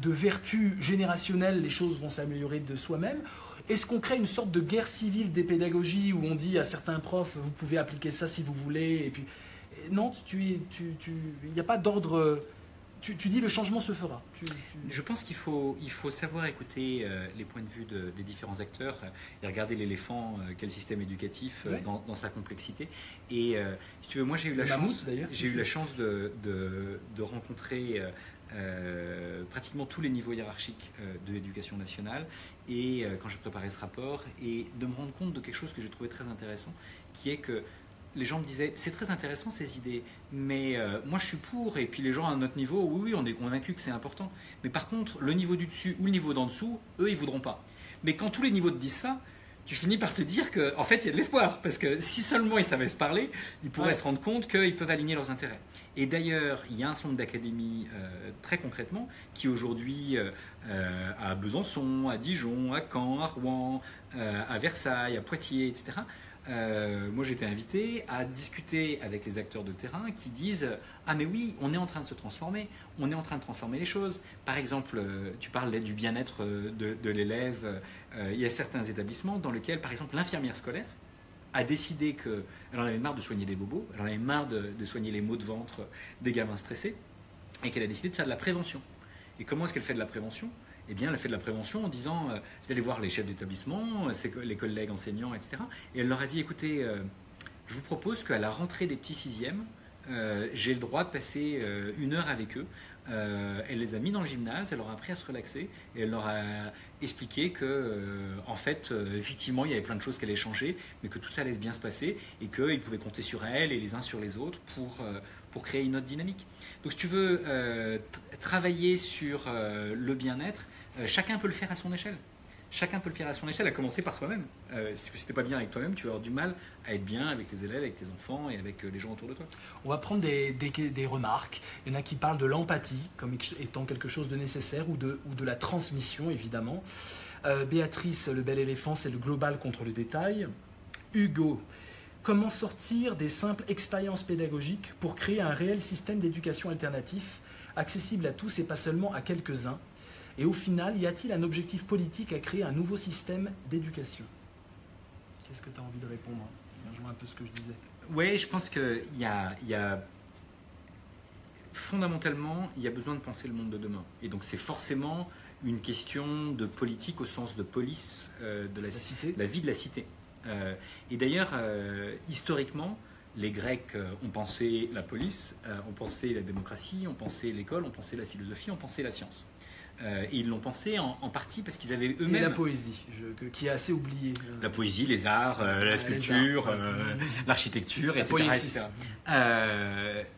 vertu générationnelle, les choses vont s'améliorer de soi-même ? Est-ce qu'on crée une sorte de guerre civile des pédagogies où on dit à certains profs, vous pouvez appliquer ça si vous voulez, et puis non, il n'y a pas d'ordre. Tu dis le changement se fera. Je pense qu'il faut savoir écouter les points de vue des différents acteurs et regarder l'éléphant qu'est le système éducatif dans sa complexité. Et si tu veux, moi j'ai eu la chance de rencontrer pratiquement tous les niveaux hiérarchiques de l'éducation nationale et quand j'ai préparé ce rapport et de me rendre compte de quelque chose que j'ai trouvé très intéressant, qui est que les gens me disaient c'est très intéressant ces idées, mais moi je suis pour, et puis les gens à notre niveau, oui on est convaincus que c'est important, mais par contre le niveau du dessus ou le niveau d'en dessous, eux ils voudront pas. Mais quand tous les niveaux te disent ça, tu finis par te dire qu'en fait il y a de l'espoir, parce que si seulement ils savaient se parler, ils pourraient se rendre compte qu'ils peuvent aligner leurs intérêts. Et d'ailleurs, il y a un centre d'académie très concrètement qui aujourd'hui à Besançon, à Dijon, à Caen, à Rouen, à Versailles, à Poitiers, etc. Moi j'ai été invité à discuter avec les acteurs de terrain qui disent « Ah mais oui, on est en train de se transformer, on est en train de transformer les choses ». Par exemple, tu parles du bien-être de l'élève. Il y a certains établissements dans lesquels, par exemple, l'infirmière scolaire a décidé qu'elle en avait marre de soigner des bobos, elle en avait marre de soigner les maux de ventre des gamins stressés, et qu'elle a décidé de faire de la prévention. Et comment est-ce qu'elle fait de la prévention ? Eh bien, elle fait de la prévention en disant vous allez voir les chefs d'établissement, les collègues enseignants, etc. Et elle leur a dit écoutez, je vous propose qu'à la rentrée des petits sixièmes, j'ai le droit de passer 1 heure avec eux. Elle les a mis dans le gymnase, elle leur a appris à se relaxer et elle leur a expliqué que, en fait, effectivement, il y avait plein de choses qui allaient changer, mais que tout ça allait bien se passer et qu'ils pouvaient compter sur elle et les uns sur les autres pour créer une autre dynamique. Donc, si tu veux travailler sur le bien-être, chacun peut le faire à son échelle. Chacun peut le faire à son échelle, à commencer par soi-même. Si tu n'es pas bien avec toi-même, tu vas avoir du mal à être bien avec tes élèves, avec tes enfants et avec les gens autour de toi. On va prendre des remarques. Il y en a qui parlent de l'empathie comme étant quelque chose de nécessaire ou de la transmission, évidemment. Béatrice, le bel éléphant, c'est le global contre le détail. Hugo, comment sortir des simples expériences pédagogiques pour créer un réel système d'éducation alternatif, accessible à tous et pas seulement à quelques-uns ? Et au final, y a-t-il un objectif politique à créer un nouveau système d'éducation ? Qu'est-ce que tu as envie de répondre ? Je rejoins un peu ce que je disais. Oui, je pense qu'il y a fondamentalement, il y a besoin de penser le monde de demain. Et donc c'est forcément une question de politique au sens de police de la cité. La vie de la cité. Et d'ailleurs, historiquement, les Grecs ont pensé la police, ont pensé la démocratie, ont pensé l'école, ont pensé la philosophie, ont pensé la science. Et ils l'ont pensé en partie parce qu'ils avaient eux-mêmes... Et la poésie, qui est assez oubliée. La poésie, les arts, la sculpture, l'architecture, etc. etc.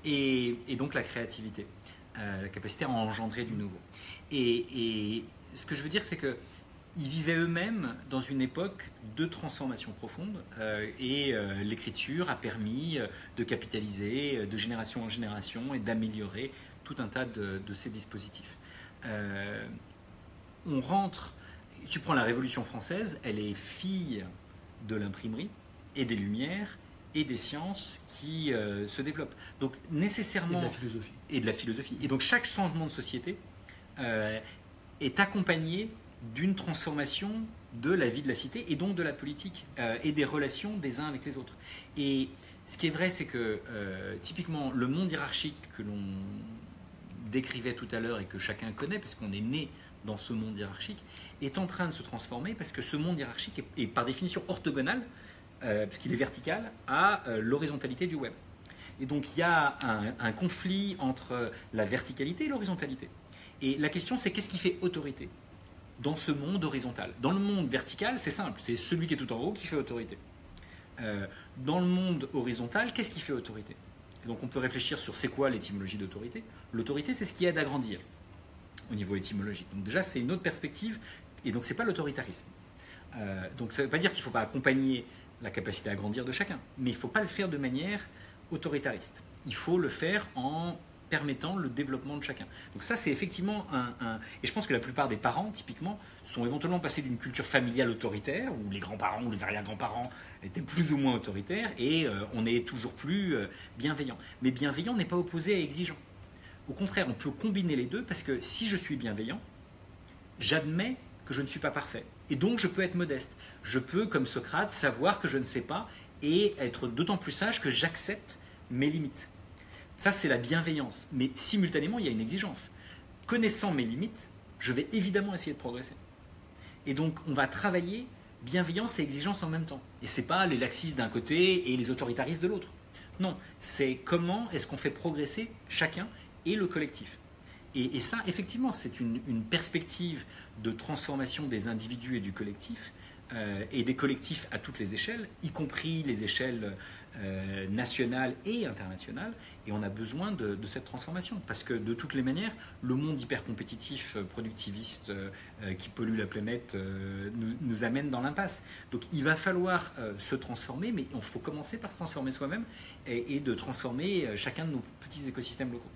Et donc la créativité, la capacité à engendrer du nouveau. Et ce que je veux dire, c'est qu'ils vivaient eux-mêmes dans une époque de transformation profonde et l'écriture a permis de capitaliser de génération en génération et d'améliorer tout un tas de ces dispositifs. On rentre, tu prends la Révolution française, elle est fille de l'imprimerie et des Lumières et des sciences qui se développent. Donc nécessairement... Et de la philosophie. Et de la philosophie. Et donc chaque changement de société est accompagné d'une transformation de la vie de la cité et donc de la politique et des relations des uns avec les autres. Et ce qui est vrai, c'est que typiquement le monde hiérarchique que l'on décrivait tout à l'heure et que chacun connaît, parce qu'on est né dans ce monde hiérarchique, est en train de se transformer parce que ce monde hiérarchique est par définition orthogonal, parce qu'il est vertical, à l'horizontalité du web. Et donc il y a un conflit entre la verticalité et l'horizontalité. Et la question, c'est qu'est-ce qui fait autorité dans ce monde horizontal? Dans le monde vertical, c'est simple, c'est celui qui est tout en haut qui fait autorité. Dans le monde horizontal, qu'est-ce qui fait autorité? Et donc on peut réfléchir sur c'est quoi l'étymologie d'autorité. L'autorité, c'est ce qui aide à grandir au niveau étymologique. Donc déjà, c'est une autre perspective, et donc c'est pas l'autoritarisme. Donc ça ne veut pas dire qu'il ne faut pas accompagner la capacité à grandir de chacun, mais il ne faut pas le faire de manière autoritariste. Il faut le faire en permettant le développement de chacun. Donc ça, c'est effectivement Et je pense que la plupart des parents, typiquement, sont éventuellement passés d'une culture familiale autoritaire, où les grands-parents ou les arrière-grands-parents étaient plus ou moins autoritaires, et on est toujours plus bienveillant. Mais bienveillant n'est pas opposé à exigeant. Au contraire, on peut combiner les deux, parce que si je suis bienveillant, j'admets que je ne suis pas parfait. Et donc, je peux être modeste. Je peux, comme Socrate, savoir que je ne sais pas, et être d'autant plus sage que j'accepte mes limites. Ça, c'est la bienveillance. Mais simultanément, il y a une exigence. Connaissant mes limites, je vais évidemment essayer de progresser. Et donc, on va travailler bienveillance et exigence en même temps. Et ce n'est pas les laxistes d'un côté et les autoritaristes de l'autre. Non, c'est comment est-ce qu'on fait progresser chacun et le collectif. Et ça, effectivement, c'est une perspective de transformation des individus et du collectif, et des collectifs à toutes les échelles, y compris les échelles nationales et internationales, et on a besoin de cette transformation, parce que de toutes les manières, le monde hyper compétitif, productiviste, qui pollue la planète, nous amène dans l'impasse. Donc il va falloir se transformer, mais il faut commencer par se transformer soi-même, et de transformer chacun de nos petits écosystèmes locaux.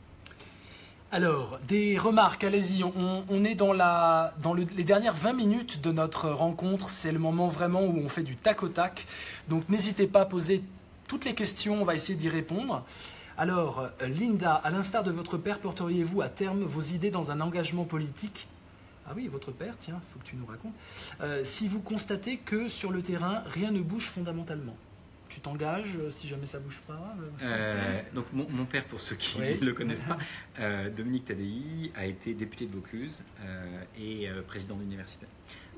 Alors, des remarques, allez-y, on est dans les dernières 20 minutes de notre rencontre, c'est le moment vraiment où on fait du tac au tac, donc n'hésitez pas à poser toutes les questions, on va essayer d'y répondre. Alors, Linda, à l'instar de votre père, porteriez-vous à terme vos idées dans un engagement politique? Ah oui, votre père, tiens, il faut que tu nous racontes. Si vous constatez que sur le terrain, rien ne bouge fondamentalement. Tu t'engages si jamais ça ne bouge pas? Donc mon père, pour ceux qui ne le connaissent pas, Dominique Tadei, a été député de Vaucluse et président d'université.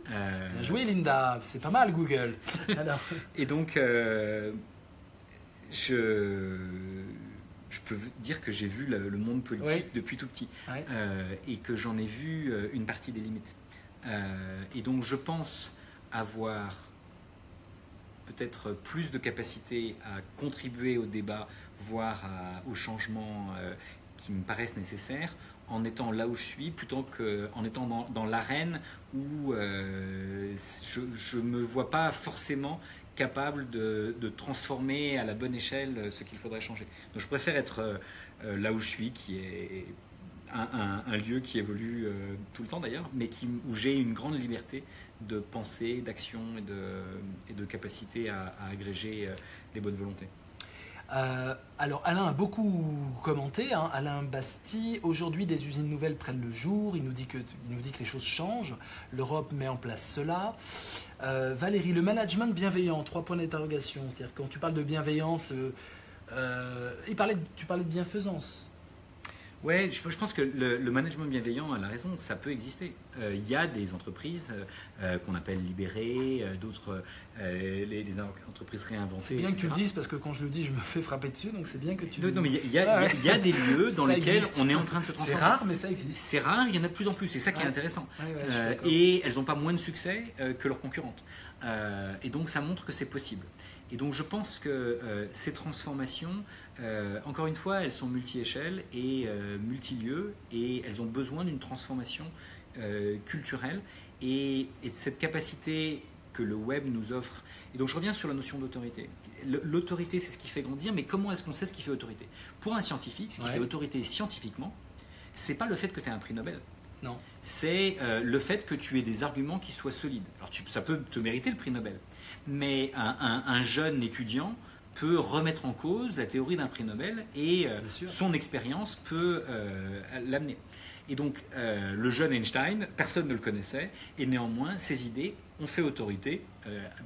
Bien joué Linda, c'est pas mal Google. Alors. Et donc je peux dire que j'ai vu le monde politique depuis tout petit, et que j'en ai vu une partie des limites. Et donc je pense avoir peut-être plus de capacité à contribuer au débat, voire aux changements qui me paraissent nécessaires, en étant là où je suis, plutôt qu'en étant dans l'arène où je ne me vois pas forcément capable de transformer à la bonne échelle ce qu'il faudrait changer. Donc je préfère être là où je suis, qui est un lieu qui évolue tout le temps d'ailleurs, mais où j'ai une grande liberté de pensée, d'action et de capacité à agréger les bonnes volontés. Alors Alain a beaucoup commenté, hein. Alain Basti, aujourd'hui des usines nouvelles prennent le jour, il nous dit que les choses changent, l'Europe met en place cela. Valérie, le management bienveillant, 3 points d'interrogation, c'est-à-dire quand tu parles de bienveillance, tu parlais de bienfaisance. Ouais, je pense que le management bienveillant a la raison, ça peut exister. Il y a des entreprises qu'on appelle libérées, d'autres les entreprises réinventées. C'est bien etc. que tu le dises parce que quand je le dis, je me fais frapper dessus, donc c'est bien que tu. Non, mais il y a des lieux dans Ça lesquels existe. on est en train de se C'est transformer. rare, mais ça existe. C'est rare, il y en a de plus en plus, c'est ça qui est Ouais. intéressant. Ouais, je suis d'accord. Et elles n'ont pas moins de succès que leurs concurrentes. Et donc ça montre que c'est possible. Et donc je pense que ces transformations, encore une fois, elles sont multi-échelles et multi-lieux, et elles ont besoin d'une transformation culturelle et de cette capacité que le web nous offre. Et donc je reviens sur la notion d'autorité. L'autorité, c'est ce qui fait grandir, mais comment est-ce qu'on sait ce qui fait autorité? Pour un scientifique, ce qui fait autorité scientifiquement, c'est pas le fait que tu aies un prix Nobel. Non. C'est le fait que tu aies des arguments qui soient solides. Alors ça peut te mériter le prix Nobel, mais un jeune étudiant peut remettre en cause la théorie d'un prix Nobel et son expérience peut l'amener. Et donc le jeune Einstein, personne ne le connaissait, et néanmoins ses idées ont fait autorité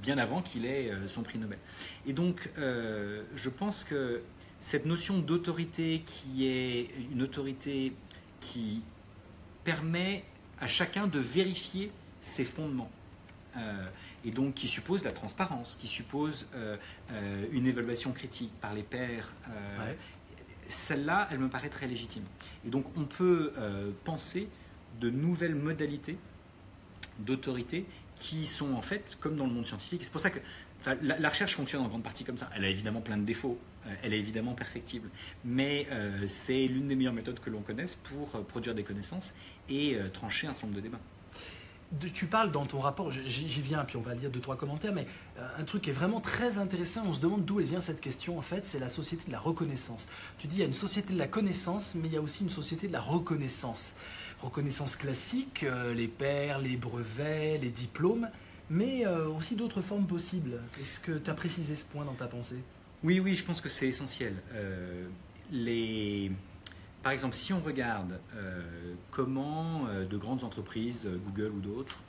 bien avant qu'il ait son prix Nobel. Et donc je pense que cette notion d'autorité qui est une autorité qui permet à chacun de vérifier ses fondements. Et donc qui suppose la transparence, qui suppose une évaluation critique par les pairs. Celle-là, elle me paraît très légitime. Et donc on peut penser de nouvelles modalités d'autorité qui sont en fait comme dans le monde scientifique. C'est pour ça que la recherche fonctionne en grande partie comme ça. Elle a évidemment plein de défauts, elle est évidemment perfectible, mais c'est l'une des meilleures méthodes que l'on connaisse pour produire des connaissances et trancher un certain nombre de débats. Tu parles dans ton rapport, j'y viens, puis on va lire 2-3 commentaires, mais un truc qui est vraiment très intéressant, on se demande d'où elle vient cette question, en fait, c'est la société de la reconnaissance. Tu dis, il y a une société de la connaissance, mais il y a aussi une société de la reconnaissance. Reconnaissance classique, les pairs, les brevets, les diplômes, mais aussi d'autres formes possibles. Est-ce que tu as précisé ce point dans ta pensée? Oui, je pense que c'est essentiel. Par exemple, si on regarde comment de grandes entreprises, Google ou d'autres,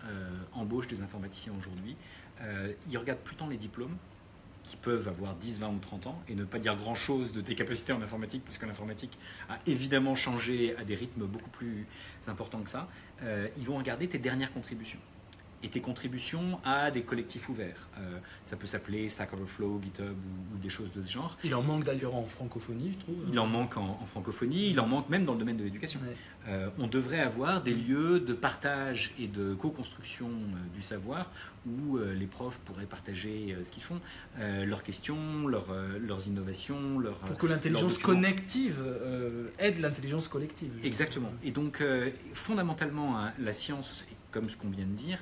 embauchent des informaticiens aujourd'hui, ils regardent plus tant les diplômes, qui peuvent avoir 10, 20 ou 30 ans, et ne pas dire grand-chose de tes capacités en informatique, puisque l'informatique a évidemment changé à des rythmes beaucoup plus importants que ça. Ils vont regarder tes dernières contributions. Et tes contributions à des collectifs ouverts. Ça peut s'appeler Stack Overflow, GitHub ou des choses de ce genre. Il en manque d'ailleurs en francophonie, je trouve. Il en manque en francophonie, il en manque même dans le domaine de l'éducation. Ouais. On devrait avoir des lieux de partage et de co-construction du savoir où les profs pourraient partager ce qu'ils font, leurs questions, leurs innovations, pour que l'intelligence collective aide l'intelligence collective. Exactement. Et donc, fondamentalement, hein, la science, comme ce qu'on vient de dire,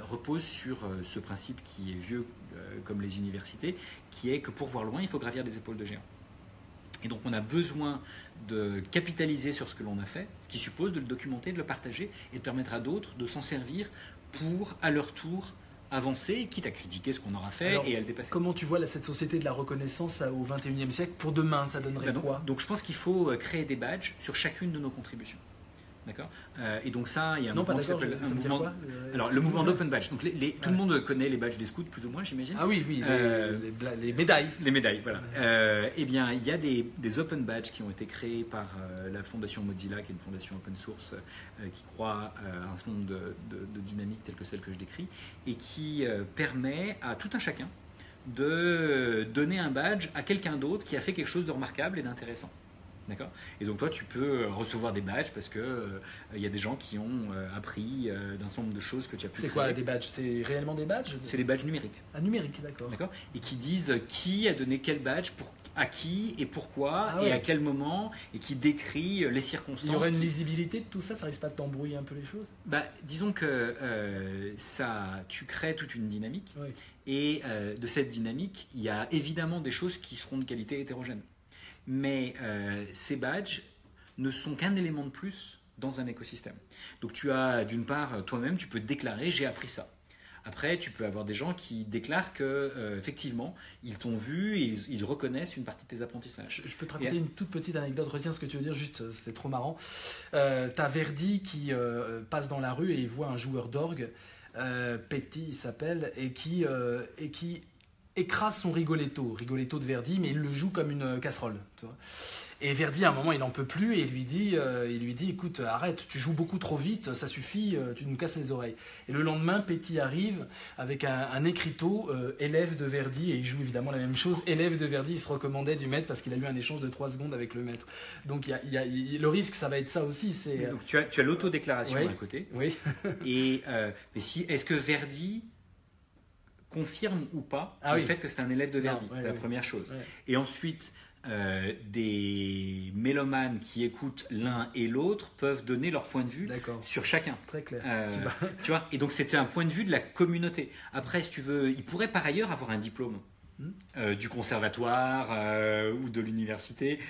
repose sur ce principe qui est vieux comme les universités, qui est que pour voir loin, il faut gravir des épaules de géants. Et donc on a besoin de capitaliser sur ce que l'on a fait, ce qui suppose de le documenter, de le partager et de permettre à d'autres de s'en servir pour, à leur tour, avancer, quitte à critiquer ce qu'on aura fait. Alors, et à le dépasser. Comment tu vois cette société de la reconnaissance au XXIe siècle? Pour demain, ça donnerait quoi? Donc je pense qu'il faut créer des badges sur chacune de nos contributions. D'accord. Et donc ça, il y a un mouvement qui s'appelle le mouvement d'Open Badge. Donc tout le monde connaît les badges des scouts, plus ou moins, j'imagine. Ah oui, les médailles. Les médailles, voilà. Eh bien, il y a des Open Badges qui ont été créés par la fondation Mozilla, qui est une fondation open source qui croit à un certain nombre de dynamiques telles que celles que je décris, et qui permet à tout un chacun de donner un badge à quelqu'un d'autre qui a fait quelque chose de remarquable et d'intéressant. D'accord. Et donc toi, tu peux recevoir des badges parce que y a des gens qui ont appris d'un certain nombre de choses que tu as pu. C'est quoi des badges? C'est réellement des badges? C'est des badges numériques. Ah, numériques, d'accord. D'accord. Et qui disent qui a donné quel badge à qui et pourquoi et à quel moment, et qui décrit les circonstances. Il y aurait une lisibilité de tout ça, ça risque pas de t'embrouiller un peu les choses? Disons que tu crées toute une dynamique, et de cette dynamique, il y a évidemment des choses qui seront de qualité hétérogène. Mais ces badges ne sont qu'un élément de plus dans un écosystème. Donc tu as, d'une part, toi-même, tu peux déclarer « j'ai appris ça ». Après, tu peux avoir des gens qui déclarent qu'effectivement, ils t'ont vu et ils reconnaissent une partie de tes apprentissages. Je peux te raconter une toute petite anecdote, retiens ce que tu veux dire, juste, c'est trop marrant. T'as Verdi qui passe dans la rue et il voit un joueur d'orgue, Petty il s'appelle, et qui écrase son Rigoletto de Verdi, mais il le joue comme une casserole. Tu vois. Et Verdi, à un moment, il n'en peut plus et il lui dit écoute, arrête, tu joues beaucoup trop vite, ça suffit, tu nous casses les oreilles. Et le lendemain, Petty arrive avec un écriteau, élève de Verdi, et il joue évidemment la même chose. Élève de Verdi, il se recommandait du maître parce qu'il a eu un échange de 3 secondes avec le maître. Donc le risque, ça va être ça aussi. Donc tu as l'autodéclaration oui, d'un côté. Oui. Et est-ce que Verdi confirme ou pas le fait que c'est un élève de Verdi? C'est la première chose. Ouais. Et ensuite, des mélomanes qui écoutent l'un et l'autre peuvent donner leur point de vue sur chacun. Très clair. Tu vois, et donc c'était un point de vue de la communauté. Après, si tu veux, il pourrait par ailleurs avoir un diplôme du conservatoire ou de l'université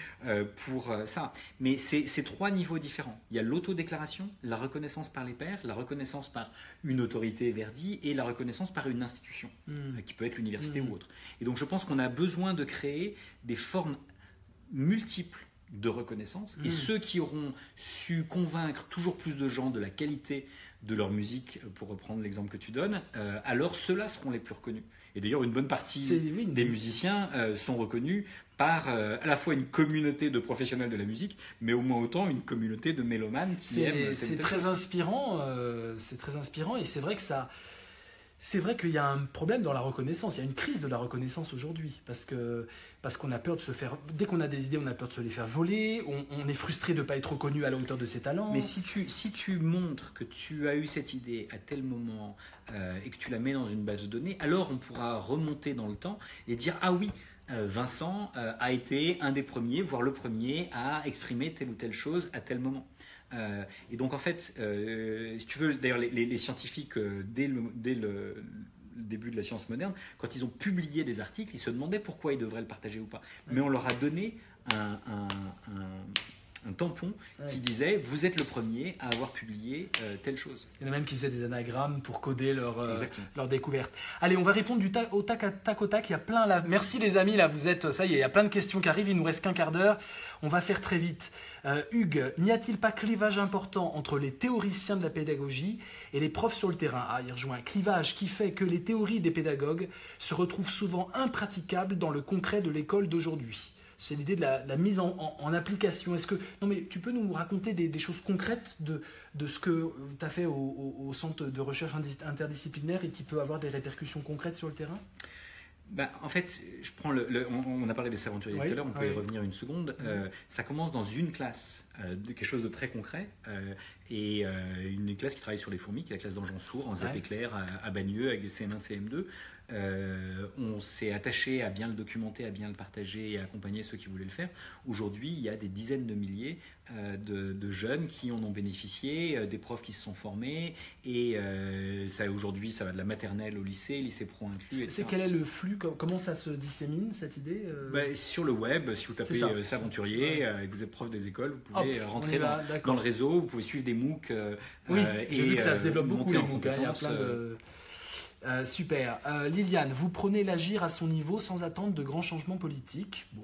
pour ça. Mais c'est 3 niveaux différents. Il y a l'autodéclaration, la reconnaissance par les pairs, la reconnaissance par une autorité Verdi et la reconnaissance par une institution qui peut être l'université ou autre. Et donc je pense qu'on a besoin de créer des formes multiples de reconnaissance et ceux qui auront su convaincre toujours plus de gens de la qualité de leur musique, pour reprendre l'exemple que tu donnes, alors ceux-là seront les plus reconnus. Et d'ailleurs, une bonne partie des musiciens sont reconnus par à la fois une communauté de professionnels de la musique, mais au moins autant une communauté de mélomanes qui aiment. C'est très inspirant, et c'est vrai que ça. C'est vrai qu'il y a un problème dans la reconnaissance, il y a une crise de la reconnaissance aujourd'hui, parce qu'on a peur de se faire, dès qu'on a des idées, on a peur de se les faire voler, on est frustré de ne pas être reconnu à la hauteur de ses talents. Mais si tu montres que tu as eu cette idée à tel moment et que tu la mets dans une base de données, alors on pourra remonter dans le temps et dire ah oui, Vincent a été un des premiers, voire le premier à exprimer telle ou telle chose à tel moment. Et donc en fait, si tu veux, d'ailleurs les scientifiques dès le début de la science moderne, quand ils ont publié des articles, ils se demandaient pourquoi ils devraient le partager ou pas. Mais on leur a donné un tampon qui disait vous êtes le premier à avoir publié telle chose. Il y en a même qui faisaient des anagrammes pour coder leur découverte. Allez, on va répondre au tac au tac. Il y a plein là. Merci les amis, là vous êtes, ça y est, il y a plein de questions qui arrivent. Il nous reste qu'un quart d'heure. On va faire très vite. Hugues, n'y a-t-il pas clivage important entre les théoriciens de la pédagogie et les profs sur le terrain? Il rejoint un clivage qui fait que les théories des pédagogues se retrouvent souvent impraticables dans le concret de l'école d'aujourd'hui. C'est l'idée de la mise en application. Non, mais tu peux nous raconter des choses concrètes de ce que tu as fait au centre de recherche interdisciplinaire et qui peut avoir des répercussions concrètes sur le terrain? En fait, je prends on a parlé des aventuriers tout à l'heure, on peut y revenir une seconde. Ça commence dans une classe, quelque chose de très concret, et une classe qui travaille sur les fourmis, qui est la classe d'Ange Sourd, en ZAP éclair à Bagneux, avec des CM1, CM2. On s'est attaché à bien le documenter, à bien le partager et à accompagner ceux qui voulaient le faire. Aujourd'hui, il y a des dizaines de milliers de jeunes qui en ont bénéficié, des profs qui se sont formés, et aujourd'hui, ça va de la maternelle au lycée pro inclus. Quel est le flux? Comment ça se dissémine, cette idée? Sur le web, si vous tapez S'aventurier et que vous êtes prof des écoles, vous pouvez rentrer dans le réseau, vous pouvez suivre des MOOC. J'ai vu que ça se développe beaucoup, les MOOC. Il y a plein de... super. Liliane, vous prenez l'agir à son niveau sans attendre de grands changements politiques. Bon.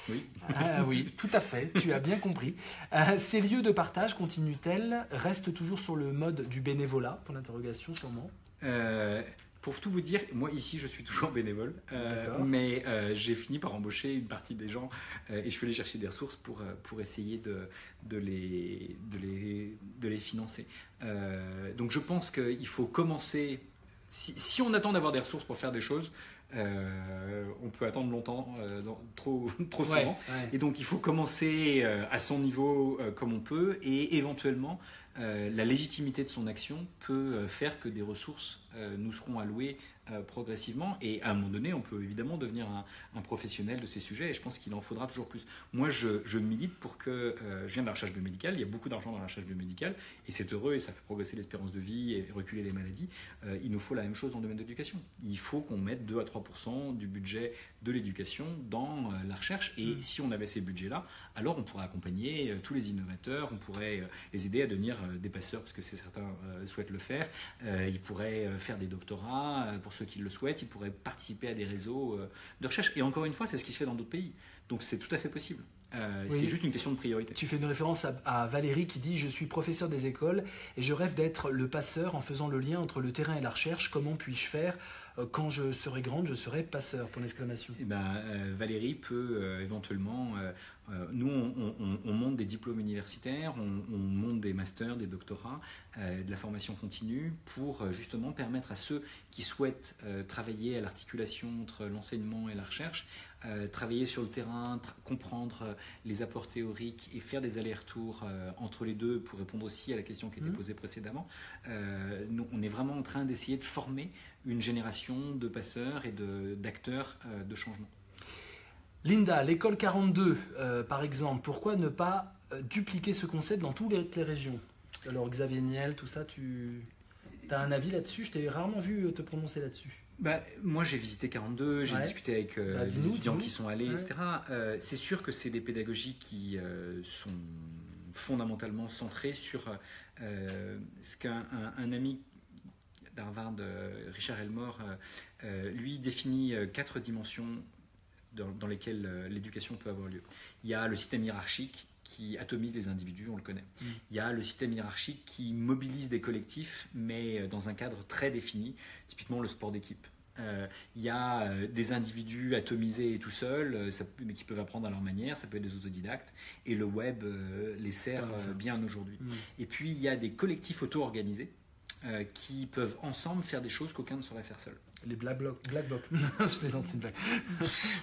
Oui. Oui, tout à fait, tu as bien compris. Ces lieux de partage, continue-t-elle, restent toujours sur le mode du bénévolat, pour l'interrogation sûrement? Pour tout vous dire, moi ici je suis toujours bénévole, mais j'ai fini par embaucher une partie des gens et je suis allé chercher des ressources pour essayer de les financer. Donc je pense qu'il faut commencer... Si on attend d'avoir des ressources pour faire des choses, on peut attendre longtemps, trop souvent. Et donc il faut commencer à son niveau comme on peut, et éventuellement la légitimité de son action peut faire que des ressources nous seront allouées progressivement, et à un moment donné on peut évidemment devenir un professionnel de ces sujets, et je pense qu'il en faudra toujours plus. Moi je milite pour que, je viens de la recherche biomédicale, il y a beaucoup d'argent dans la recherche biomédicale et c'est heureux et ça fait progresser l'espérance de vie et reculer les maladies. Il nous faut la même chose dans le domaine de l'éducation. Il faut qu'on mette 2 à 3% du budget de l'éducation dans la recherche, et si on avait ces budgets-là, alors on pourrait accompagner tous les innovateurs, on pourrait les aider à devenir des passeurs, parce que certains souhaitent le faire, ils pourraient faire des doctorats pour ceux qui le souhaitent, ils pourraient participer à des réseaux de recherche, et encore une fois c'est ce qui se fait dans d'autres pays, donc c'est tout à fait possible. C'est juste une question de priorité. Tu fais une référence à Valérie qui dit « Je suis professeur des écoles et je rêve d'être le passeur en faisant le lien entre le terrain et la recherche. Comment puis-je faire ?» quand je serai grande, je serai passeur, pour l'exclamation. Eh ben, Valérie peut éventuellement... nous, on monte des diplômes universitaires, on monte des masters, des doctorats, de la formation continue pour justement permettre à ceux qui souhaitent travailler à l'articulation entre l'enseignement et la recherche, travailler sur le terrain, comprendre les apports théoriques et faire des allers-retours entre les deux pour répondre aussi à la question qui était posée précédemment. Nous, on est vraiment en train d'essayer de former une génération de passeurs et d'acteurs de changement. Linda, l'école 42, par exemple, pourquoi ne pas dupliquer ce concept dans toutes les régions? Alors Xavier Niel, tout ça, tu as un avis là-dessus? Je t'ai rarement vu te prononcer là-dessus. Moi, j'ai visité 42, j'ai discuté avec des étudiants qui sont allés, etc. C'est sûr que c'est des pédagogies qui sont fondamentalement centrées sur ce qu'un ami d'Harvard, Richard Elmore, lui définit 4 dimensions dans lesquelles l'éducation peut avoir lieu. Il y a le système hiérarchique qui atomise les individus, on le connaît. Il y a le système hiérarchique qui mobilise des collectifs, mais dans un cadre très défini, typiquement le sport d'équipe. Il y a des individus atomisés et tout seuls, mais qui peuvent apprendre à leur manière, ça peut être des autodidactes, et le web les sert bien aujourd'hui. Et puis il y a des collectifs auto-organisés qui peuvent ensemble faire des choses qu'aucun ne saurait faire seul. Les Black Blocs. Je plaisante, c'est une blague.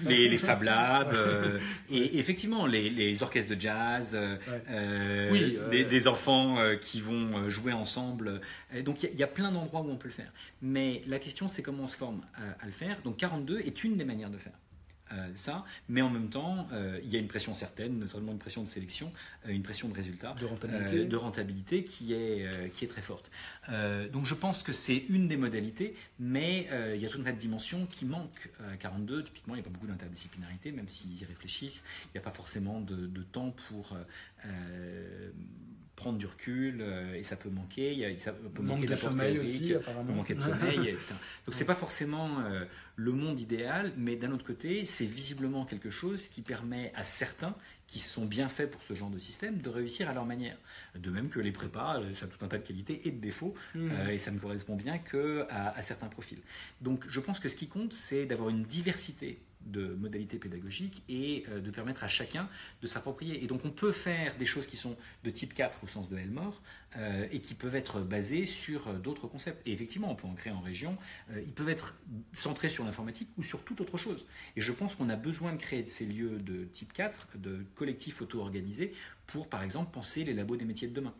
Les Fab Labs, et effectivement les orchestres de jazz, des enfants qui vont jouer ensemble. Donc il y a plein d'endroits où on peut le faire. Mais la question, c'est comment on se forme à le faire. Donc 42 est une des manières de faire. Ça, mais en même temps, il y a une pression certaine, notamment une pression de sélection, une pression de résultat, de rentabilité qui est très forte. Donc je pense que c'est une des modalités, mais il y a tout un tas de dimensions qui manquent à 42. Typiquement, il n'y a pas beaucoup d'interdisciplinarité, même s'ils y réfléchissent. Il n'y a pas forcément de temps pour prendre du recul, et ça peut manquer. Ça peut manquer de sommeil aussi, apparemment. Peut manquer de sommeil, etc. Donc c'est pas forcément le monde idéal, mais d'un autre côté, c'est visiblement quelque chose qui permet à certains qui sont bien faits pour ce genre de système de réussir à leur manière. De même que les prépas, ça a tout un tas de qualités et de défauts, et ça ne correspond bien qu'à certains profils. Donc je pense que ce qui compte, c'est d'avoir une diversité de modalités pédagogiques et de permettre à chacun de s'approprier. Et donc on peut faire des choses qui sont de type 4 au sens de Elmore et qui peuvent être basées sur d'autres concepts. Et effectivement, on peut en créer en région. Ils peuvent être centrés sur l'informatique ou sur toute autre chose. Et je pense qu'on a besoin de créer de ces lieux de type 4, de collectifs auto-organisés, pour par exemple penser les labos des métiers de demain.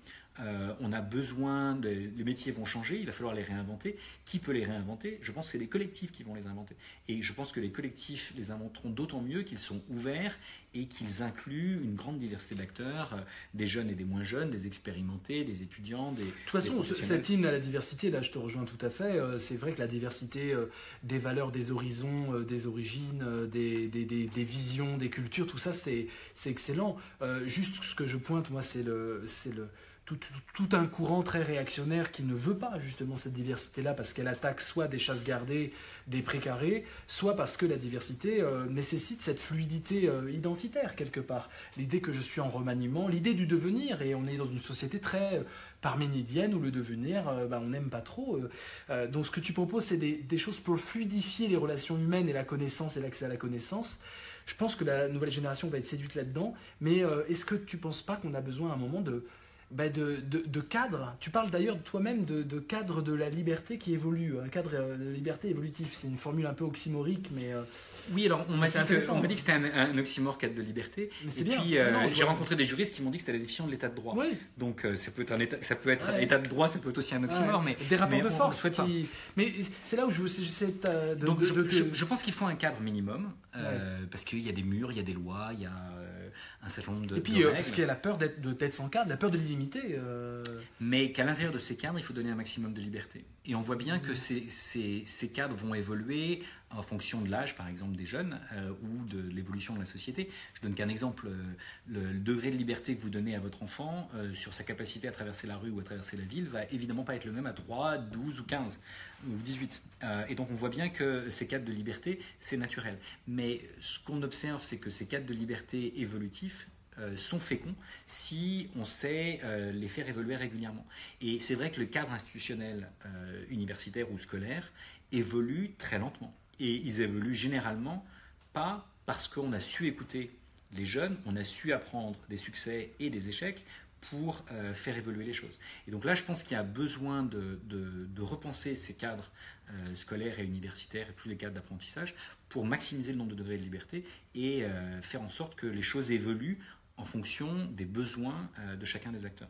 On a besoin, les métiers vont changer, il va falloir les réinventer. Qui peut les réinventer? Je pense que c'est les collectifs qui vont les inventer. Et je pense que les collectifs les inventeront d'autant mieux qu'ils sont ouverts et qu'ils incluent une grande diversité d'acteurs, des jeunes et des moins jeunes, des expérimentés, des étudiants, des... De toute façon, cette hymne à la diversité, là je te rejoins tout à fait, c'est vrai que la diversité des valeurs, des horizons, des origines, des visions, des cultures, tout ça c'est excellent. Juste ce que je pointe, moi, c'est tout un courant très réactionnaire qui ne veut pas justement cette diversité-là parce qu'elle attaque soit des chasses gardées, des précarés, soit parce que la diversité nécessite cette fluidité identitaire quelque part. L'idée que je suis en remaniement, l'idée du devenir, et on est dans une société très parménidienne où le devenir, on n'aime pas trop. Donc ce que tu proposes, c'est des choses pour fluidifier les relations humaines et la connaissance et l'accès à la connaissance. Je pense que la nouvelle génération va être séduite là-dedans, mais est-ce que tu ne penses pas qu'on a besoin à un moment de cadre? Tu parles d'ailleurs toi-même de cadre de la liberté qui évolue, un cadre de liberté évolutif. C'est une formule un peu oxymorique, mais... Oui, alors on m'a dit que c'était un oxymore, cadre de liberté. Mais c'est bien. Puis, j'ai rencontré des juristes qui m'ont dit que c'était la définition de l'état de droit. Oui. Donc ça peut être état de droit, ça peut être aussi un oxymore, mais des rapports de force. Pas. Mais c'est là où j'essaie je pense qu'il faut un cadre minimum, parce qu'il y a des murs, il y a des lois, il y a un certain nombre de règles. Et puis parce qu'il y a la peur d'être sans cadre, la peur de l'illimité. Mais qu'à l'intérieur de ces cadres, il faut donner un maximum de liberté. Et on voit bien que ces cadres vont évoluer en fonction de l'âge, par exemple, des jeunes ou de l'évolution de la société. Je donne qu'un exemple. Le degré de liberté que vous donnez à votre enfant sur sa capacité à traverser la rue ou à traverser la ville va évidemment pas être le même à 3, 12 ou 15 ou 18. Et donc on voit bien que ces cadres de liberté, c'est naturel. Mais ce qu'on observe, c'est que ces cadres de liberté évolutifs sont féconds si on sait les faire évoluer régulièrement. Et c'est vrai que le cadre institutionnel universitaire ou scolaire évoluent très lentement. Et ils évoluent généralement pas parce qu'on a su écouter les jeunes, on a su apprendre des succès et des échecs pour faire évoluer les choses. Et donc là, je pense qu'il y a besoin de repenser ces cadres scolaires et universitaires, et plus les cadres d'apprentissage, pour maximiser le nombre de degrés de liberté et faire en sorte que les choses évoluent en fonction des besoins de chacun des acteurs.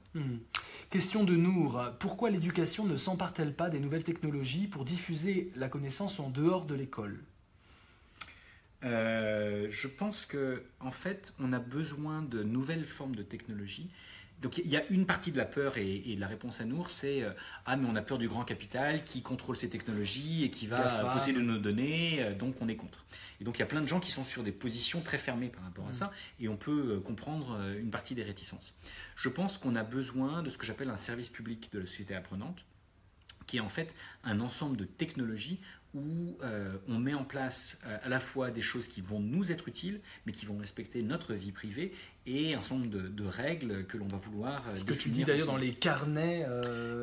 Question de Nour. Pourquoi l'éducation ne s'empare-t-elle pas des nouvelles technologies pour diffuser la connaissance en dehors de l'école ? Je pense qu'en fait, on a besoin de nouvelles formes de technologies. Donc il y a une partie de la peur et la réponse à Nour, c'est ah mais on a peur du grand capital qui contrôle ces technologies et qui va posséder nos données, donc on est contre. Et donc il y a plein de gens qui sont sur des positions très fermées par rapport à ça, et on peut comprendre une partie des réticences. Je pense qu'on a besoin de ce que j'appelle un service public de la société apprenante, qui est en fait un ensemble de technologies où on met en place à la fois des choses qui vont nous être utiles, mais qui vont respecter notre vie privée et un certain nombre de règles que l'on va vouloir ce que tu dis d'ailleurs dans les carnets.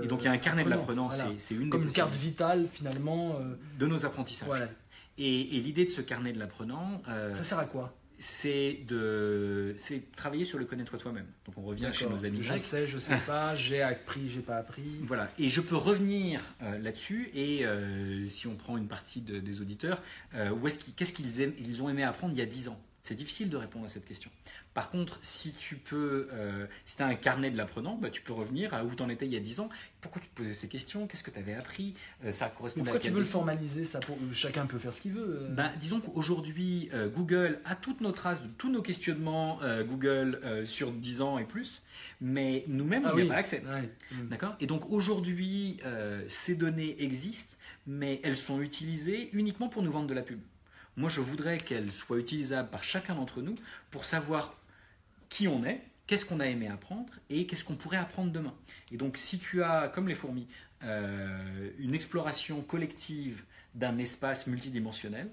Et donc il y a un carnet de l'apprenant, voilà. c'est une comme une carte vitale finalement. De nos apprentissages. Voilà. Et l'idée de ce carnet de l'apprenant... ça sert à quoi ? C'est travailler sur le connaître toi-même. Donc on revient chez nos amis grecs. Je sais pas, j'ai appris, j'ai pas appris. Voilà, et je peux revenir là-dessus, et si on prend une partie des auditeurs, qu'est-ce qu'ils ont aimé apprendre il y a 10 ans ? C'est difficile de répondre à cette question. Par contre, si tu as un carnet de l'apprenant, tu peux revenir à où tu en étais il y a 10 ans. Pourquoi tu te posais ces questions ? Qu'est-ce que tu avais appris ? Ça correspond à... Pourquoi tu veux le formaliser ça pour... Chacun peut faire ce qu'il veut. Disons qu'aujourd'hui, Google a toutes nos traces de tous nos questionnements Google sur 10 ans et plus, mais nous-mêmes, on n'y a pas accès. Ouais. D'accord ? Et donc aujourd'hui, ces données existent, mais elles sont utilisées uniquement pour nous vendre de la pub. Moi, je voudrais qu'elles soient utilisables par chacun d'entre nous pour savoir qui on est, qu'est-ce qu'on a aimé apprendre et qu'est-ce qu'on pourrait apprendre demain. Et donc, si tu as, comme les fourmis, une exploration collective d'un espace multidimensionnel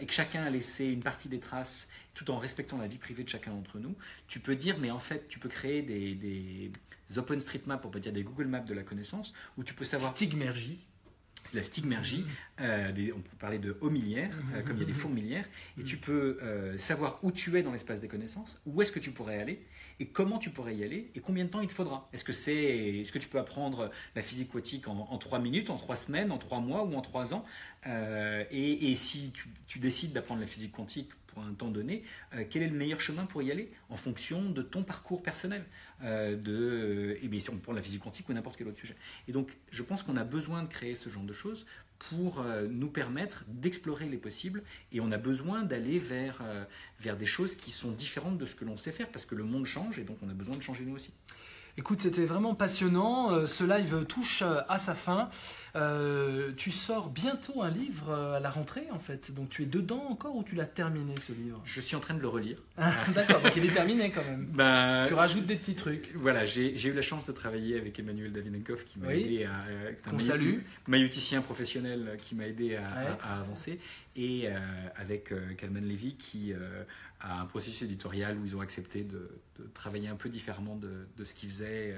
et que chacun a laissé une partie des traces tout en respectant la vie privée de chacun d'entre nous, tu peux dire, mais en fait, tu peux créer des OpenStreetMap, on peut dire des Google Maps de la connaissance, où tu peux savoir... Stigmergie. C'est la stigmergie, on peut parler de homilières, comme il y a des fourmilières, et tu peux savoir où tu es dans l'espace des connaissances, où est-ce que tu pourrais aller, et comment tu pourrais y aller, et combien de temps il te faudra. Est-ce que tu peux apprendre la physique quantique en 3 minutes, en 3 semaines, en 3 mois ou en 3 ans, et si tu décides d'apprendre la physique quantique pour un temps donné, quel est le meilleur chemin pour y aller en fonction de ton parcours personnel, si on prend la physique quantique ou n'importe quel autre sujet. Et donc, je pense qu'on a besoin de créer ce genre de choses pour nous permettre d'explorer les possibles, et on a besoin d'aller vers des choses qui sont différentes de ce que l'on sait faire, parce que le monde change, et donc on a besoin de changer nous aussi. Écoute, c'était vraiment passionnant. Ce live touche à sa fin. Tu sors bientôt un livre à la rentrée, en fait. Donc, tu es dedans encore ou tu l'as terminé, ce livre ? Je suis en train de le relire. D'accord, donc il est terminé quand même. Tu rajoutes des petits trucs. Voilà, j'ai eu la chance de travailler avec Emmanuel Davidenkov qui m'a aidé à... Qu'on salue. Maïeuticien professionnel qui m'a aidé à avancer. Et avec Kalman Levy qui a un processus éditorial où ils ont accepté de travailler un peu différemment de ce qu'ils faisaient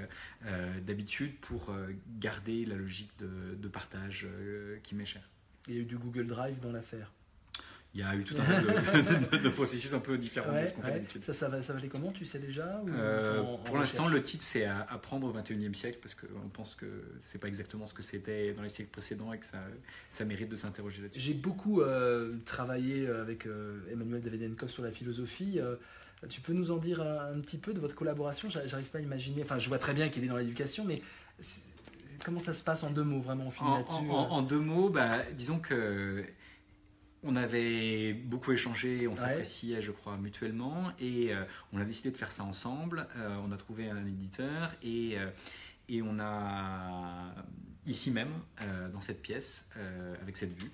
d'habitude pour garder la logique de partage qui m'est chère. Il y a eu du Google Drive dans l'affaire. Il y a eu tout un tas de processus un peu différents de ce qu'on fait d'habitude. Ça valait comment, tu sais déjà pour l'instant, le titre, c'est Apprendre au XXIe siècle, parce qu'on pense que c'est pas exactement ce que c'était dans les siècles précédents et que ça mérite de s'interroger là-dessus. J'ai beaucoup travaillé avec Emmanuel Davidenkov sur la philosophie. Tu peux nous en dire un petit peu de votre collaboration ? J'arrive pas à imaginer. Enfin, je vois très bien qu'il est dans l'éducation, mais comment ça se passe en 2 mots, vraiment, on finit là-dessus en 2 mots, disons que on avait beaucoup échangé, on s'appréciait, je crois, mutuellement, et on a décidé de faire ça ensemble. On a trouvé un éditeur et on a, ici même, dans cette pièce, avec cette vue,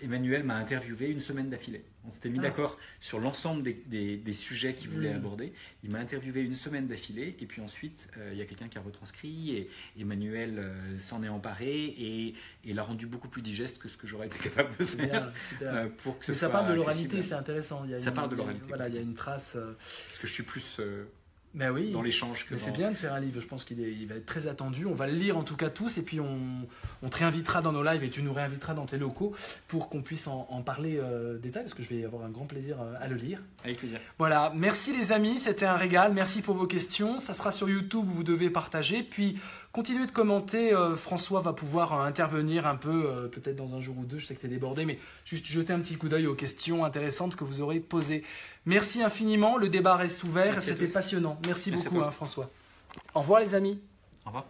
Emmanuel m'a interviewé une semaine d'affilée. On s'était mis d'accord sur l'ensemble des sujets qu'il voulait aborder. Il m'a interviewé une semaine d'affilée, et puis ensuite, il y a quelqu'un qui a retranscrit, et Emmanuel s'en est emparé et l'a rendu beaucoup plus digeste que ce que j'aurais été capable de faire. Pour que ça parle de l'oralité, c'est intéressant. Ça parle de l'oralité. Voilà, il y a une trace. Parce que je suis plus Ben oui. dans l'échange. Mais c'est bien de faire un livre, je pense qu'il va être très attendu. On va le lire en tout cas tous, et puis on te réinvitera dans nos lives et tu nous réinviteras dans tes locaux pour qu'on puisse en parler détail, parce que je vais avoir un grand plaisir à le lire. Avec plaisir. Voilà, merci les amis, c'était un régal, merci pour vos questions. Ça sera sur YouTube, vous devez partager, puis continuez de commenter. François va pouvoir intervenir un peu, peut-être dans un jour ou deux, je sais que tu es débordé, mais juste jeter un petit coup d'œil aux questions intéressantes que vous aurez posées. Merci infiniment, le débat reste ouvert, c'était passionnant. Merci beaucoup François. Au revoir les amis. Au revoir.